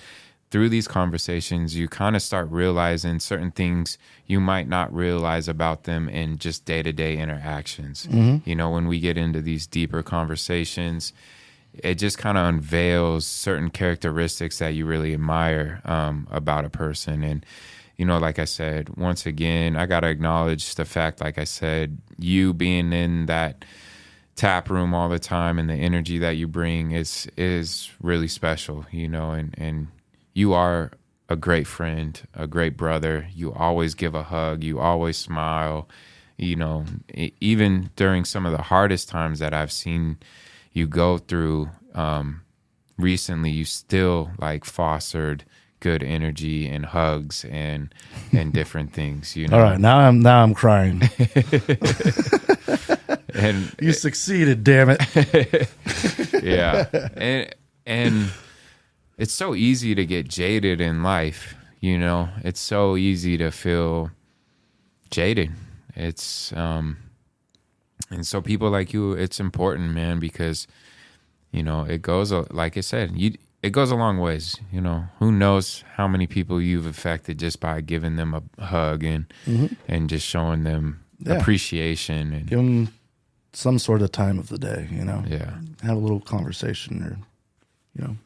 Speaker 1: through these conversations, you kind of start realizing certain things you might not realize about them in just day-to-day interactions. When we get into these deeper conversations, it just kind of unveils certain characteristics that you really admire about a person. And, like I said, once again, I got to acknowledge the fact, like I said, you being in that tap room all the time and the energy that you bring is really special, and you are a great friend, a great brother. You always give a hug. You always smile. Even during some of the hardest times that I've seen you go through recently, you still fostered good energy and hugs and different things.
Speaker 2: All right, now I'm crying.
Speaker 1: And
Speaker 2: you succeeded, damn it.
Speaker 1: Yeah, and it's so easy to get jaded in life. It's so easy to feel jaded. It's and so people like you, it's important, man, because it goes, like I said, it goes a long ways. Who knows how many people you've affected just by giving them a hug and just showing them appreciation and
Speaker 2: give them some sort of time of the day.
Speaker 1: Yeah,
Speaker 2: have a little conversation, or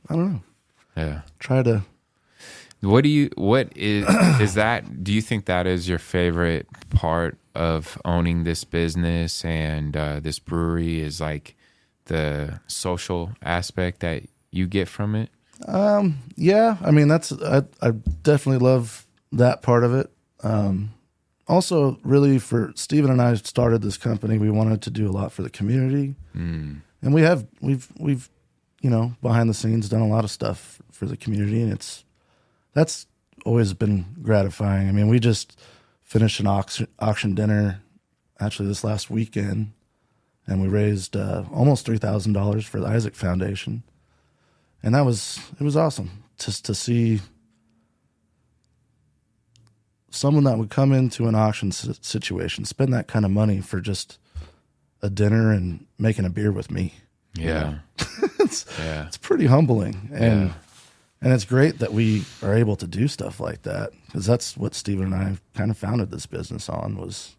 Speaker 2: I don't know.
Speaker 1: Yeah,
Speaker 2: try to.
Speaker 1: What is that? Do you think that is your favorite part of owning this business and this brewery, is the social aspect that you get from it?
Speaker 2: Yeah, I mean, I definitely love that part of it. Also, really, for Steven and I started this company, we wanted to do a lot for the community, and we've behind the scenes done a lot of stuff for the community, and that's always been gratifying. I mean, we just finished an auction dinner actually this last weekend, and we raised almost $3,000 for the Isaac Foundation, and it was awesome just to see someone that would come into an auction situation, spend that kind of money for just a dinner and making a beer with me.
Speaker 1: Yeah.
Speaker 2: It's pretty humbling. And it's great that we are able to do stuff like that, because that's what Steven and I kind of founded this business on, was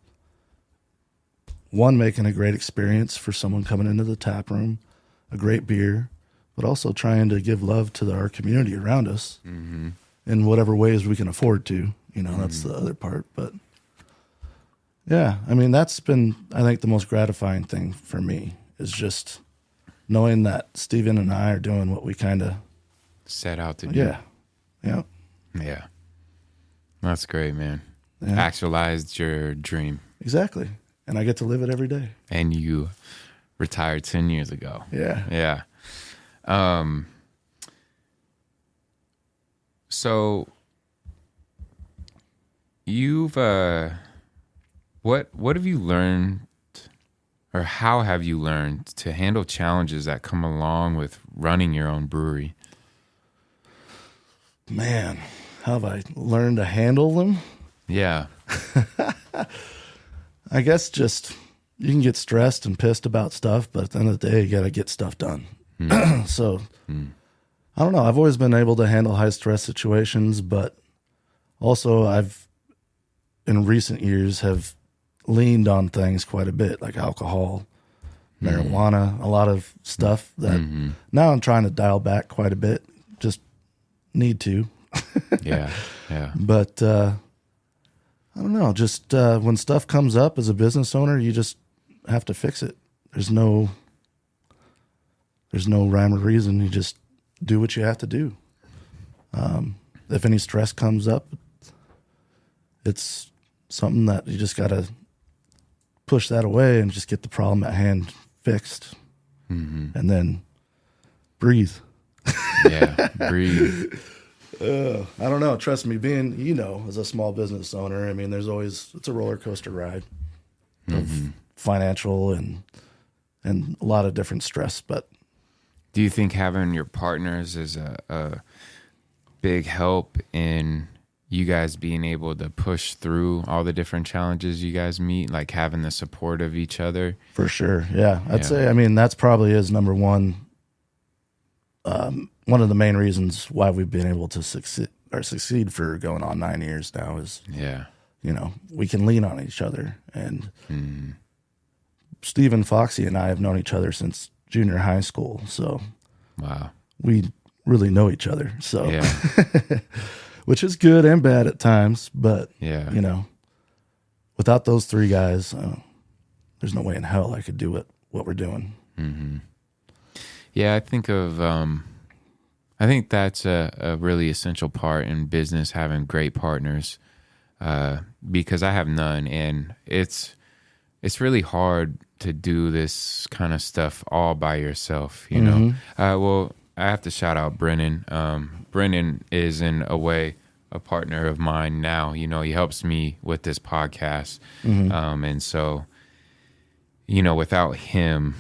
Speaker 2: one, making a great experience for someone coming into the tap room, a great beer, but also trying to give love to our community around us in whatever ways we can afford to. That's the other part. But yeah, I mean, that's been, I think, the most gratifying thing for me, is just knowing that Steven and I are doing what we kind of
Speaker 1: set out to do.
Speaker 2: Yeah.
Speaker 1: That's great, man.
Speaker 2: Yeah.
Speaker 1: Actualized your dream.
Speaker 2: Exactly. And I get to live it every day.
Speaker 1: And you retired 10 years ago.
Speaker 2: Yeah.
Speaker 1: So you've what have you learned, or how have you learned to handle challenges that come along with running your own brewery?
Speaker 2: Man, how have I learned to handle them?
Speaker 1: Yeah.
Speaker 2: I guess just, you can get stressed and pissed about stuff, but at the end of the day, you got to get stuff done. So I don't know. I've always been able to handle high stress situations, but also I've, in recent years, have leaned on things quite a bit, like alcohol, marijuana, a lot of stuff that now I'm trying to dial back quite a bit. Just need to.
Speaker 1: Yeah.
Speaker 2: But I don't know. Just when stuff comes up as a business owner, you just have to fix it. There's no rhyme or reason. You just do what you have to do. If any stress comes up, it's something that you just got to push that away and just get the problem at hand fixed, and then breathe.
Speaker 1: Yeah, breathe.
Speaker 2: I don't know. Trust me, being, as a small business owner, I mean, it's a roller coaster ride of financial and a lot of different stress. But
Speaker 1: do you think having your partners as a big help in you guys being able to push through all the different challenges you guys meet, like having the support of each other?
Speaker 2: For sure. Yeah. I'd say, I mean, that's probably is number one. One of the main reasons why we've been able to succeed for going on 9 years now is, you know, we can lean on each other. And Stephen Foxe and I have known each other since junior high school. So
Speaker 1: wow,
Speaker 2: we really know each other. So,
Speaker 1: yeah.
Speaker 2: which is good and bad at times, but
Speaker 1: Yeah.
Speaker 2: you know, without those three guys, there's no way in hell I could do what we're doing.
Speaker 1: Mm-hmm. Yeah, I think that's a really essential part in business, having great partners, because I have none, and it's really hard to do this kind of stuff all by yourself, you know. Well, I have to shout out Brennan. Brennan is in a way a partner of mine now. You know, he helps me with this podcast, and so, you know, without him,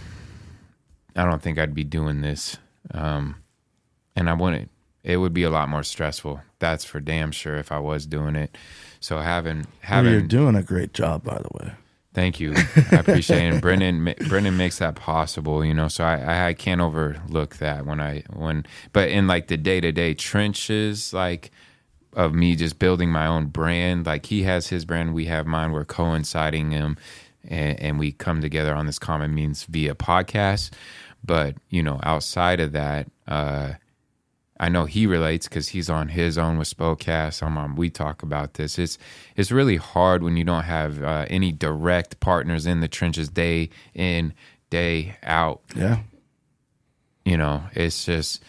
Speaker 1: I don't think I'd be doing this. And I wouldn't, it would be a lot more stressful. That's for damn sure if I was doing it. So having
Speaker 2: You're doing a great job, by the way.
Speaker 1: Thank you. I appreciate it. And Brennan makes that possible, you know, so I can't overlook that but in like the day-to-day trenches, like of me just building my own brand, like he has his brand, we have mine, we're coinciding them, and we come together on this common means via podcast. But, you know, outside of that, I know he relates because he's on his own with Spokane. We talk about this. It's really hard when you don't have any direct partners in the trenches day in, day out.
Speaker 2: Yeah.
Speaker 1: You know, it's just,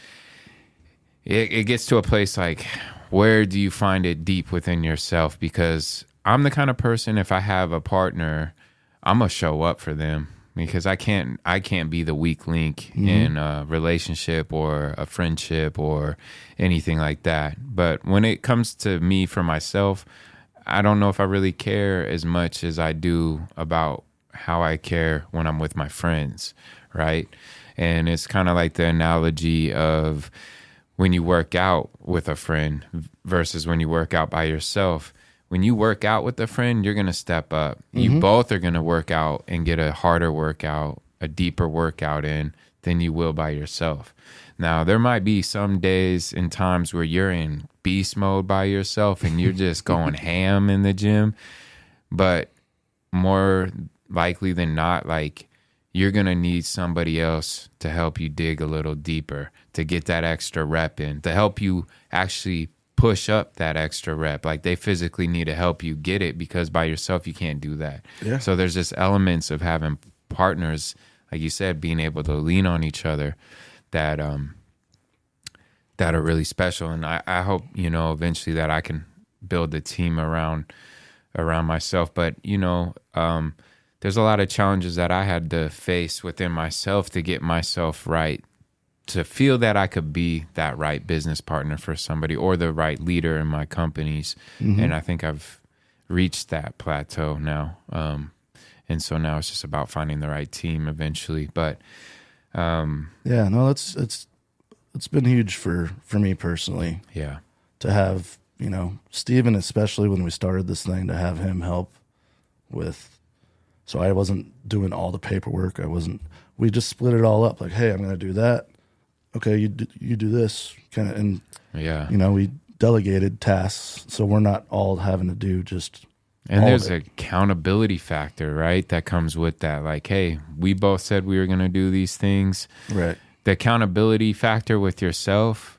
Speaker 1: it gets to a place like, where do you find it deep within yourself? Because I'm the kind of person, if I have a partner, I'm going to show up for them. Because I can't be the weak link in a relationship or a friendship or anything like that. But when it comes to me for myself, I don't know if I really care as much as I do about how I care when I'm with my friends, right? And it's kind of like the analogy of when you work out with a friend versus when you work out by yourself. When you work out with a friend, you're going to step up. You both are going to work out and get a harder workout, a deeper workout in than you will by yourself. Now, there might be some days and times where you're in beast mode by yourself and you're just going ham in the gym. But more likely than not, like, you're going to need somebody else to help you dig a little deeper, to get that extra rep in, to help you actually push up that extra rep. Like, they physically need to help you get it because by yourself you can't do that. Yeah. So there's just elements of having partners, like you said, being able to lean on each other that are really special. And I hope, you know, eventually that I can build a team around myself. But, you know, there's a lot of challenges that I had to face within myself to get myself right, to feel that I could be that right business partner for somebody or the right leader in my companies. And I think I've reached that plateau now. And so now it's just about finding the right team eventually. But
Speaker 2: yeah, no, it's been huge for me personally. Yeah. To have, you know, Steven, especially when we started this thing, to have him help with, so I wasn't doing all the paperwork. We just split it all up. Like, hey, I'm going to do that. Okay, you do this kind of, and yeah, you know, we delegated tasks, so we're not all having to do just. And
Speaker 1: there's an accountability factor, right? That comes with that. Like, hey, we both said we were going to do these things. Right. The accountability factor with yourself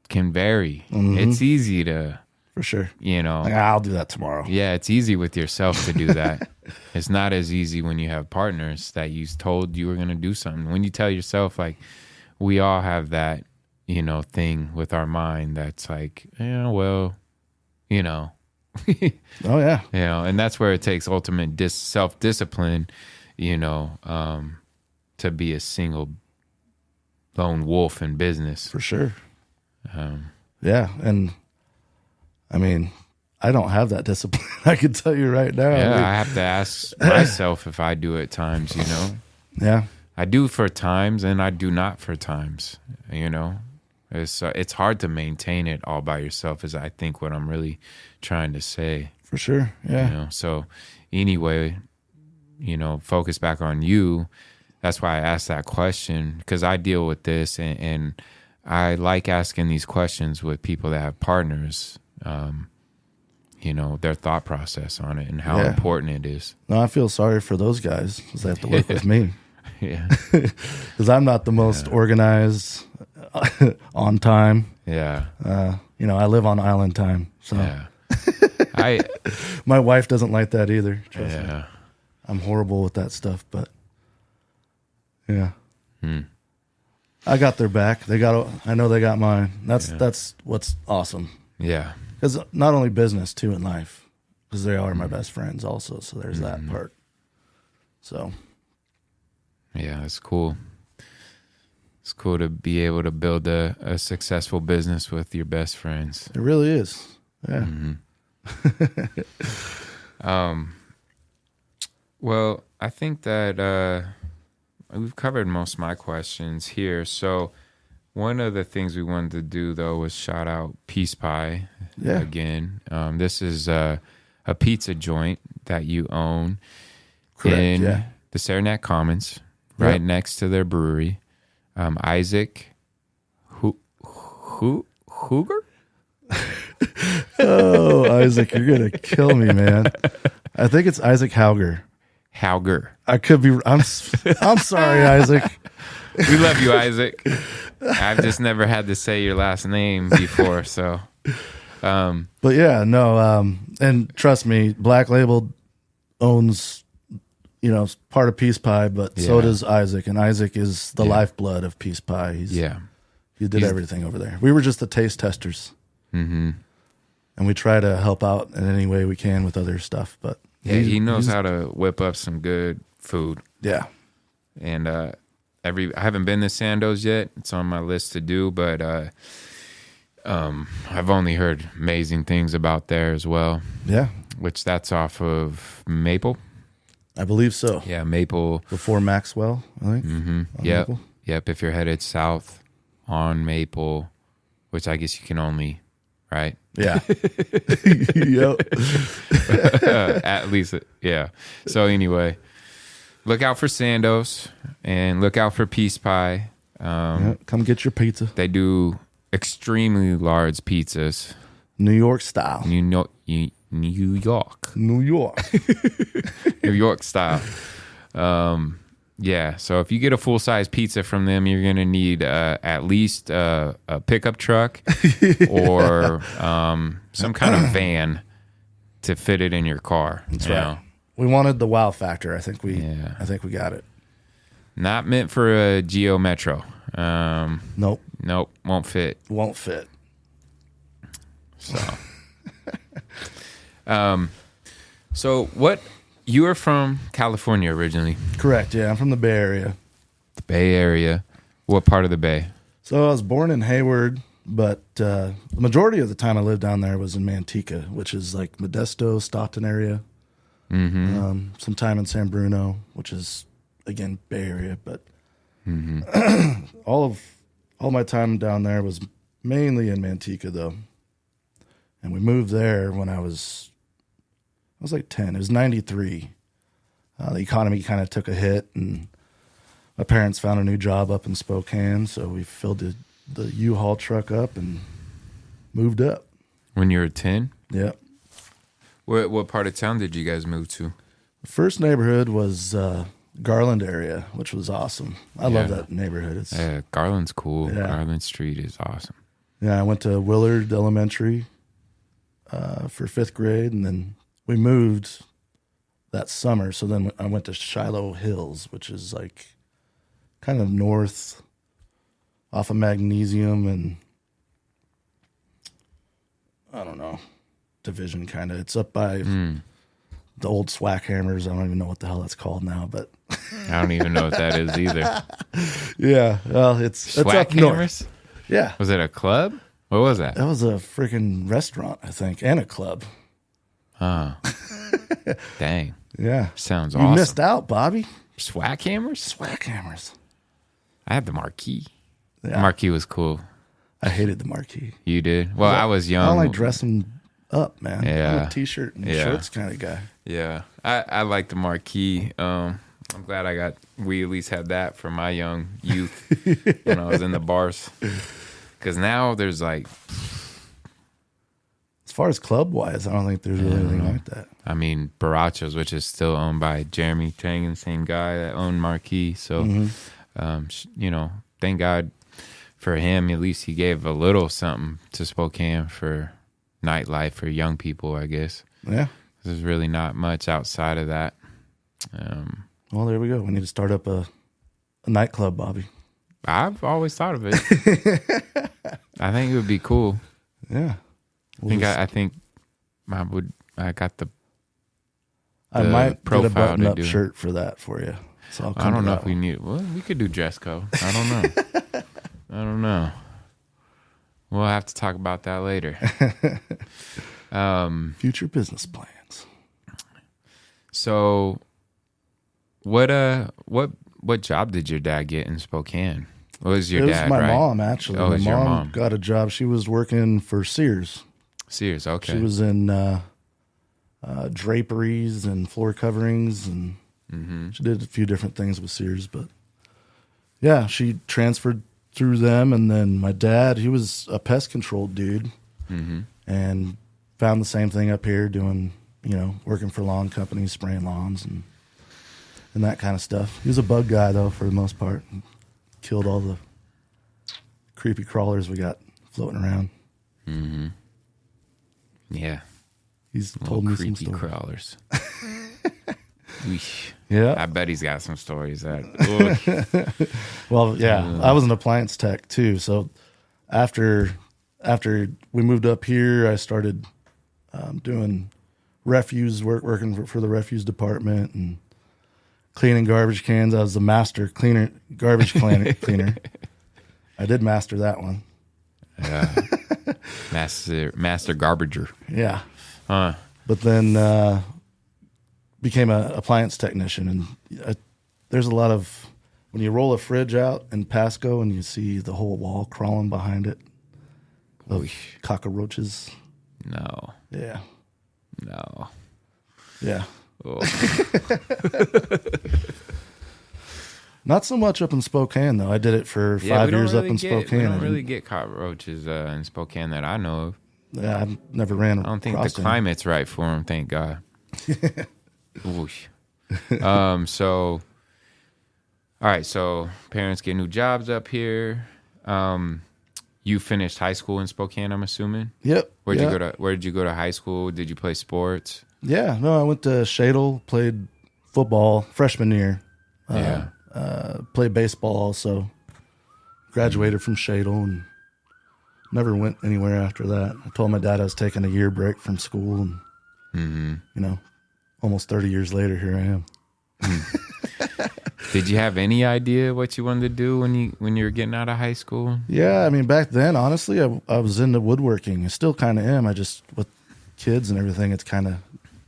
Speaker 1: can vary. It's easy to,
Speaker 2: for sure,
Speaker 1: you know,
Speaker 2: like, I'll do that tomorrow.
Speaker 1: Yeah, it's easy with yourself to do that. It's not as easy when you have partners that you told you were going to do something. When you tell yourself, like, we all have that, you know, thing with our mind that's like, yeah, well, you know.
Speaker 2: Oh, yeah.
Speaker 1: You know, and that's where it takes ultimate self-discipline, you know, to be a single lone wolf in business.
Speaker 2: For sure. Yeah, and I mean, I don't have that discipline. I can tell you right now.
Speaker 1: Yeah, I have to ask myself if I do at times, you know.
Speaker 2: Yeah.
Speaker 1: I do for times and I do not for times, you know. It's hard to maintain it all by yourself, is I think what I'm really trying to say.
Speaker 2: For sure. Yeah.
Speaker 1: You know? So anyway, focus back on you. That's why I asked that question, because I deal with this and I like asking these questions with people that have partners, their thought process on it and how important it is.
Speaker 2: No, I feel sorry for those guys because they have to work with me.
Speaker 1: Yeah.
Speaker 2: Because I'm not the most organized, on time.
Speaker 1: Yeah.
Speaker 2: I live on island time. So my wife doesn't like that either. Trust me. I'm horrible with that stuff, but yeah. I got their back. I know they got mine. That's what's awesome.
Speaker 1: Yeah.
Speaker 2: Because not only business too in life, because they are my best friends also. So there's that part. So.
Speaker 1: Yeah, it's cool. It's cool to be able to build a successful business with your best friends.
Speaker 2: It really is. Yeah.
Speaker 1: Well, I think that we've covered most of my questions here. So one of the things we wanted to do, though, was shout out Peace Pie again. This is a pizza joint that you own in the Saranac Commons, right next to their brewery. Isaac Hooger?
Speaker 2: Oh, Isaac, you're gonna kill me, man. I think it's Isaac Hauger. I could be. I'm sorry, Isaac.
Speaker 1: We love you, Isaac. I've just never had to say your last name before, so.
Speaker 2: But yeah, no. And trust me, Black Label owns, part of Peace Pie, but so does Isaac, and Isaac is the lifeblood of Peace Pie. He did everything over there. We were just the taste testers, and we try to help out in any way we can with other stuff. But
Speaker 1: he knows how to whip up some good food.
Speaker 2: Yeah,
Speaker 1: and I haven't been to Sandoz yet. It's on my list to do, but I've only heard amazing things about there as well.
Speaker 2: Yeah,
Speaker 1: which that's off of Maple.
Speaker 2: I believe so.
Speaker 1: Yeah, Maple.
Speaker 2: Before Maxwell, I think.
Speaker 1: Yep. If you're headed south on Maple, which I guess you can only, right?
Speaker 2: Yeah. Yep.
Speaker 1: At least, yeah. So anyway, look out for Sandoz and look out for Peace Pie.
Speaker 2: Come get your pizza.
Speaker 1: They do extremely large pizzas.
Speaker 2: New York style.
Speaker 1: New York style. So if you get a full-size pizza from them, you're going to need at least a pickup truck or some kind of van to fit it in your car.
Speaker 2: That's right. We wanted the wow factor. I think we got it.
Speaker 1: Not meant for a Geo Metro.
Speaker 2: Nope,
Speaker 1: won't fit. So what, you are from California originally?
Speaker 2: Correct. Yeah, I'm from the Bay Area.
Speaker 1: The Bay Area. What part of the Bay?
Speaker 2: So I was born in Hayward, but the majority of the time I lived down there was in Manteca, which is like Modesto, Stockton area. Some time in San Bruno, which is again Bay Area, but all my time down there was mainly in Manteca though. And we moved there when I was like 10. It was 93. The economy kind of took a hit, and my parents found a new job up in Spokane, so we filled the U-Haul truck up and moved up.
Speaker 1: When you were 10?
Speaker 2: Yep.
Speaker 1: What part of town did you guys move to?
Speaker 2: The first neighborhood was Garland area, which was awesome. I love that neighborhood.
Speaker 1: Garland's cool.
Speaker 2: Yeah.
Speaker 1: Garland Street is awesome.
Speaker 2: Yeah, I went to Willard Elementary for 5th grade, and then we moved that summer. So then I went to Shiloh Hills, which is like kind of north off of Magnesium and I don't know, Division kind of. It's up by the old Swack Hammers. I don't even know what the hell that's called now, but
Speaker 1: I don't even know what that is either.
Speaker 2: Yeah, well, it's up
Speaker 1: Hammers?
Speaker 2: north. Yeah.
Speaker 1: Was it a club? What was that?
Speaker 2: That was a freaking restaurant, I think, and a club.
Speaker 1: Oh. Dang.
Speaker 2: Yeah.
Speaker 1: Sounds
Speaker 2: you
Speaker 1: awesome.
Speaker 2: You missed out, Bobby.
Speaker 1: Swack Hammers?
Speaker 2: Swack Hammers.
Speaker 1: I had the Marquee.
Speaker 2: Yeah.
Speaker 1: The Marquee was cool.
Speaker 2: I hated the marquee.
Speaker 1: You did? Well, I was young.
Speaker 2: I don't like dressing up, man.
Speaker 1: Yeah.
Speaker 2: I'm a t-shirt and shorts kind of guy.
Speaker 1: Yeah. I like the marquee. I'm glad we at least had that for my young youth when I was in the bars. Because now there's like...
Speaker 2: As far as club-wise, I don't think there's really anything like that.
Speaker 1: I mean, Barachos, which is still owned by Jeremy Tang, the same guy that owned Marquee. So, thank God for him. At least he gave a little something to Spokane for nightlife for young people, I guess.
Speaker 2: Yeah.
Speaker 1: There's really not much outside of that.
Speaker 2: Well, there we go. We need to start up a nightclub, Bobby.
Speaker 1: I've always thought of it. I think it would be cool.
Speaker 2: Yeah.
Speaker 1: I think I got the
Speaker 2: I might get a
Speaker 1: profile
Speaker 2: button-up shirt for that for you. So
Speaker 1: I don't know if we need. Well, we could do dress code. I don't know. I don't know. We'll have to talk about that later.
Speaker 2: Future business plans.
Speaker 1: So, what job did your dad get in Spokane? What was your dad?
Speaker 2: It was my
Speaker 1: right?
Speaker 2: mom, actually.
Speaker 1: Oh, it was your mom.
Speaker 2: Got a job. She was working for Sears.
Speaker 1: Sears, okay.
Speaker 2: She was in draperies and floor coverings, and she did a few different things with Sears. But yeah, she transferred through them, and then my dad, he was a pest control dude, and found the same thing up here, doing working for lawn companies, spraying lawns and that kind of stuff. He was a bug guy though, for the most part, and killed all the creepy crawlers we got floating around.
Speaker 1: Yeah.
Speaker 2: He's told me some
Speaker 1: creepy
Speaker 2: stories.
Speaker 1: Crawlers.
Speaker 2: Yeah.
Speaker 1: I bet he's got some stories that.
Speaker 2: Well, yeah, I was an appliance tech too. So after we moved up here, I started doing refuse work, working for the refuse department and cleaning garbage cans. I was the master garbage cleaner. I did master that one.
Speaker 1: Yeah. Master garbager.
Speaker 2: Yeah.
Speaker 1: Huh.
Speaker 2: But then became an appliance technician, and there's a lot of, when you roll a fridge out in Pasco and you see the whole wall crawling behind it of cockroaches.
Speaker 1: No.
Speaker 2: Yeah.
Speaker 1: No.
Speaker 2: Yeah.
Speaker 1: Oh.
Speaker 2: Not so much up in Spokane, though. I did it for 5 years up in Spokane.
Speaker 1: We don't really get cockroaches in Spokane that I know of.
Speaker 2: Yeah, I never ran.
Speaker 1: I don't think the climate's right for them. Thank God. Whoosh. So, all right. So parents get new jobs up here. You finished high school in Spokane, I'm assuming.
Speaker 2: Yep.
Speaker 1: Where did you go to high school? Did you play sports?
Speaker 2: Yeah. No, I went to Shadle, played football freshman year. Played baseball also. Graduated from Shadle and never went anywhere after that. I told my dad I was taking a year break from school, and almost 30 years later, here I am.
Speaker 1: Did you have any idea what you wanted to do when you were getting out of high school?
Speaker 2: Yeah, I mean, back then, honestly, I was into woodworking. I still kind of am. I just, with kids and everything, it's kind of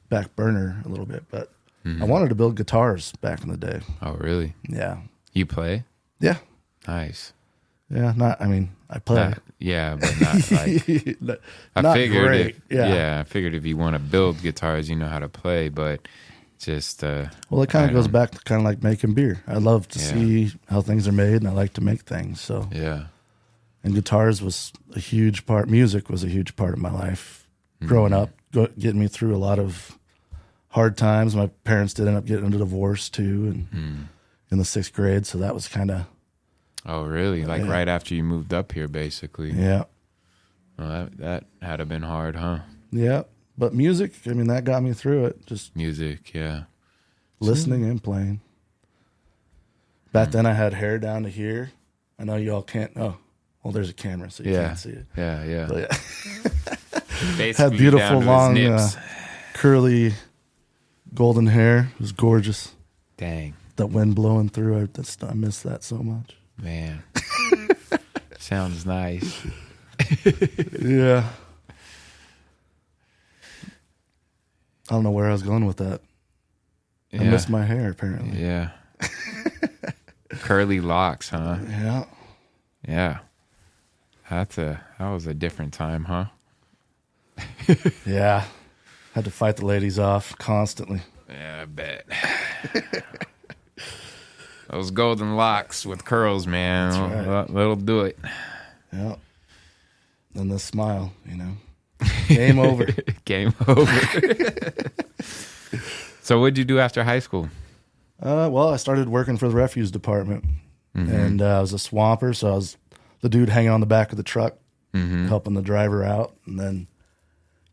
Speaker 2: back burner a little bit. But I wanted to build guitars back in the day.
Speaker 1: Oh, really?
Speaker 2: Yeah.
Speaker 1: You play?
Speaker 2: Yeah.
Speaker 1: Nice.
Speaker 2: Yeah, I play.
Speaker 1: But not like...
Speaker 2: I
Speaker 1: figured I figured if you want to build guitars, you know how to play, but just...
Speaker 2: well, it kind of goes back to kind of like making beer. I love to see how things are made, and I like to make things, so...
Speaker 1: Yeah.
Speaker 2: And guitars was a huge part. Music was a huge part of my life. Growing up, getting me through a lot of hard times. My parents did end up getting a divorce, too, and in the 6th grade, so that was kind of...
Speaker 1: Oh, really? Like right after you moved up here, basically.
Speaker 2: Yeah.
Speaker 1: Well, that had to have been hard, huh?
Speaker 2: Yeah. But music, I mean, that got me through it. Just
Speaker 1: music, yeah.
Speaker 2: Listening and playing. Back then I had hair down to here. I know y'all can't. Oh, well, there's a camera, so you can't see it.
Speaker 1: Yeah.
Speaker 2: But
Speaker 1: Basically
Speaker 2: had beautiful, long,
Speaker 1: nips.
Speaker 2: curly, golden hair. It was gorgeous.
Speaker 1: Dang.
Speaker 2: That wind blowing through, I miss that so much.
Speaker 1: Man. Sounds nice.
Speaker 2: Yeah. I don't know where I was going with that. I miss my hair, apparently.
Speaker 1: Yeah. Curly locks, huh?
Speaker 2: Yeah.
Speaker 1: Yeah. That was a different time, huh?
Speaker 2: Yeah. Had to fight the ladies off constantly.
Speaker 1: Yeah, I bet. Those golden locks with curls, man.
Speaker 2: That's right.
Speaker 1: That'll do it.
Speaker 2: Yeah. And the smile, Game over.
Speaker 1: Game over. So what'd you do after high school?
Speaker 2: Well, I started working for the refuse department. And I was a swamper, so I was the dude hanging on the back of the truck, helping the driver out. And then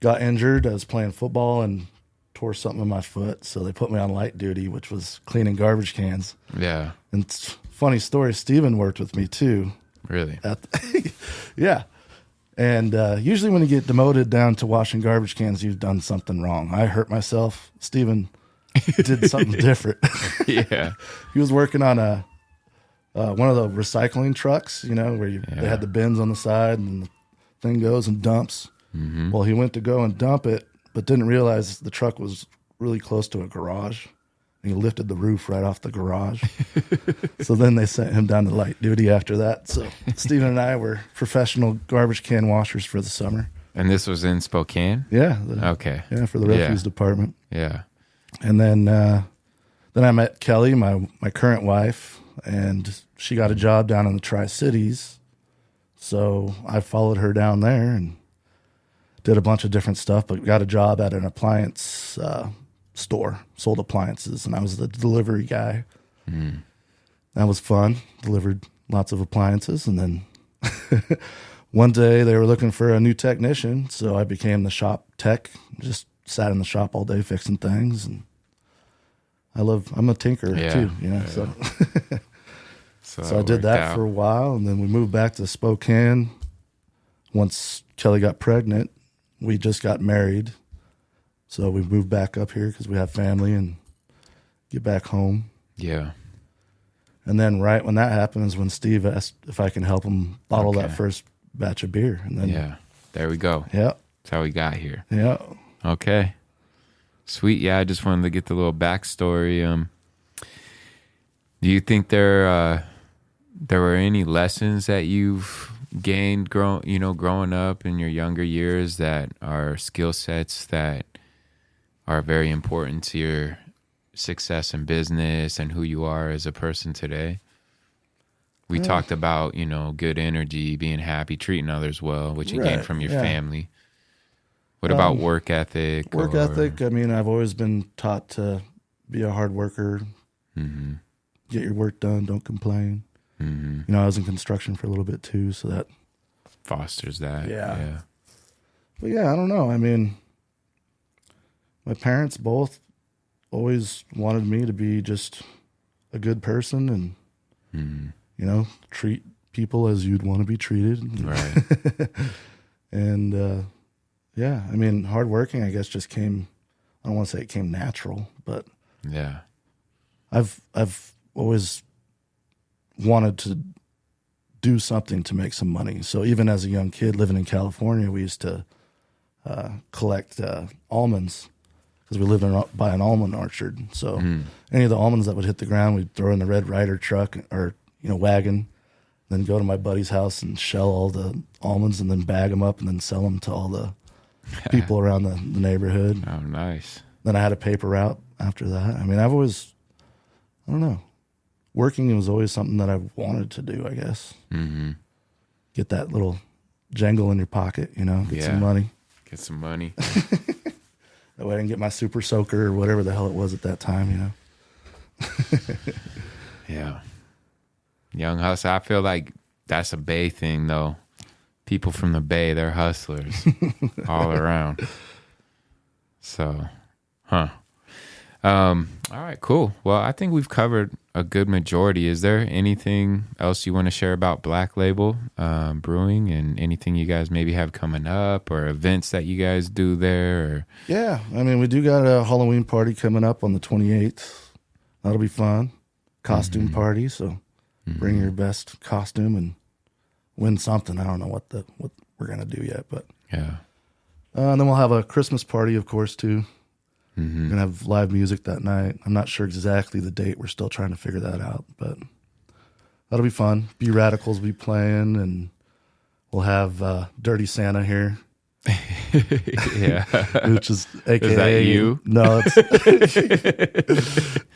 Speaker 2: got injured. I was playing football and tore something in my foot, so they put me on light duty, which was cleaning garbage cans.
Speaker 1: Yeah.
Speaker 2: And funny story, Steven worked with me too.
Speaker 1: Really?
Speaker 2: Yeah. And usually when you get demoted down to washing garbage cans, you've done something wrong. I hurt myself. Steven did something different.
Speaker 1: Yeah.
Speaker 2: He was working on one of the recycling trucks, where they had the bins on the side and the thing goes and dumps. Well, he went to go and dump it, but didn't realize the truck was really close to a garage. And he lifted the roof right off the garage. So then they sent him down to light duty after that. So Steven and I were professional garbage can washers for the summer.
Speaker 1: And this was in Spokane?
Speaker 2: Yeah.
Speaker 1: Okay.
Speaker 2: Yeah, for the refuse department.
Speaker 1: Yeah.
Speaker 2: And then I met Kelly, my current wife, and she got a job down in the Tri-Cities. So I followed her down there and did a bunch of different stuff, but got a job at an appliance store, sold appliances, and I was the delivery guy. That was fun. Delivered lots of appliances, and then one day they were looking for a new technician, so I became the shop tech. Just sat in the shop all day fixing things, and I'm a tinkerer too, So I did that for a while, and then we moved back to Spokane. Once Kelly got pregnant, we just got married. So we moved back up here because we have family and get back home.
Speaker 1: Yeah.
Speaker 2: And then right when that happened is when Steve asked if I can help him bottle that first batch of beer. And then
Speaker 1: there we go.
Speaker 2: Yeah.
Speaker 1: That's how we got here.
Speaker 2: Yeah.
Speaker 1: Okay. Sweet. Yeah, I just wanted to get the little backstory. Do you think there were any lessons that you've gained growing up in your younger years that are skill sets that are very important to your success in business and who you are as a person today? We talked about, good energy, being happy, treating others well, which you gained from your family. What about work ethic?
Speaker 2: Work ethic, I've always been taught to be a hard worker, get your work done, don't complain. I was in construction for a little bit too, so that
Speaker 1: fosters that.
Speaker 2: Yeah. But yeah, I don't know. My parents both always wanted me to be just a good person and, treat people as you'd want to be treated.
Speaker 1: Right.
Speaker 2: And, hardworking, I guess, just came, I don't want to say it came natural, but
Speaker 1: yeah,
Speaker 2: I've always wanted to do something to make some money. So even as a young kid living in California, we used to collect almonds because we lived by an almond orchard. So any of the almonds that would hit the ground, we'd throw in the Red Ryder truck or wagon, then go to my buddy's house and shell all the almonds and then bag them up and then sell them to all the people around the neighborhood.
Speaker 1: Oh, nice.
Speaker 2: Then I had a paper route after that. I've always, I don't know, working was always something that I wanted to do, I guess. Get that little jangle in your pocket, get some money.
Speaker 1: Get some money.
Speaker 2: That way I can get my super soaker or whatever the hell it was at that time,
Speaker 1: Yeah. Young hustler. I feel like that's a Bay thing, though. People from the Bay, they're hustlers all around. So, all right, cool. Well, I think we've covered a good majority. Is there anything else you want to share about Black Label Brewing and anything you guys maybe have coming up or events that you guys do there? Or?
Speaker 2: Yeah, we do got a Halloween party coming up on the 28th. That'll be fun. Costume party, so bring your best costume and win something. I don't know what we're gonna do yet, but
Speaker 1: yeah.
Speaker 2: And then we'll have a Christmas party, of course, too. We're gonna have live music that night. I'm not sure exactly the date. We're still trying to figure that out, but that'll be fun. B Radicals will be playing, and We'll have Dirty Santa here,
Speaker 1: Yeah.
Speaker 2: which is AKA
Speaker 1: Is that you?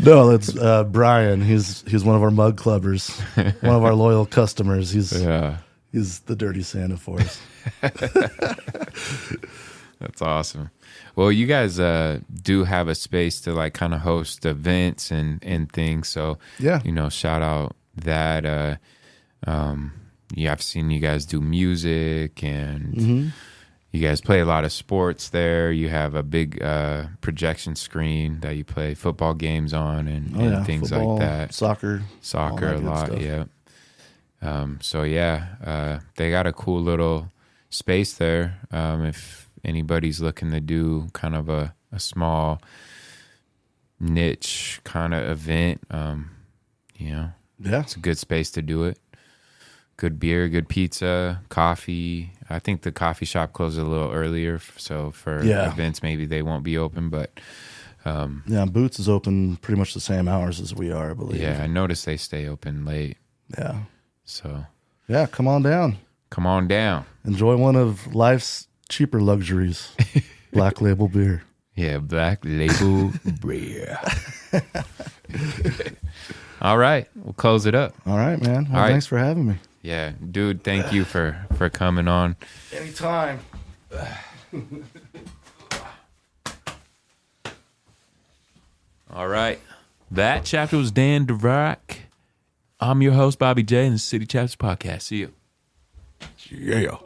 Speaker 2: No, it's Brian. He's one of our mug clubbers, one of our loyal customers. He's the Dirty Santa for us.
Speaker 1: That's awesome. Well, you guys do have a space to like kind of host events and things. So
Speaker 2: Yeah.
Speaker 1: Shout out that. Yeah, I've seen you guys do music and you guys play a lot of sports there. You have a big projection screen that you play football games on and things
Speaker 2: Football,
Speaker 1: like that.
Speaker 2: Soccer
Speaker 1: A lot,
Speaker 2: stuff.
Speaker 1: yeah. So they got a cool little space there. If anybody's looking to do kind of a small niche kind of event,
Speaker 2: Yeah.
Speaker 1: it's a good space to do it. Good beer, good pizza, coffee. I think the coffee shop closes a little earlier, so for events maybe they won't be open, but
Speaker 2: Boots is open pretty much the same hours as we are, I believe.
Speaker 1: yeah, I noticed they stay open late.
Speaker 2: Yeah.
Speaker 1: So
Speaker 2: Yeah, come on down.
Speaker 1: come on down.
Speaker 2: Enjoy one of life's cheaper luxuries, Black Label beer.
Speaker 1: Yeah, Black Label beer. All right, we'll close it up.
Speaker 2: All right, man. Well,
Speaker 1: All right.
Speaker 2: Thanks for having me.
Speaker 1: Yeah, dude, thank you for coming on.
Speaker 2: Anytime.
Speaker 1: All right. That chapter was Dan Dvorak. I'm your host, Bobby J, in the City Chapters Podcast. See you.
Speaker 2: Yeah.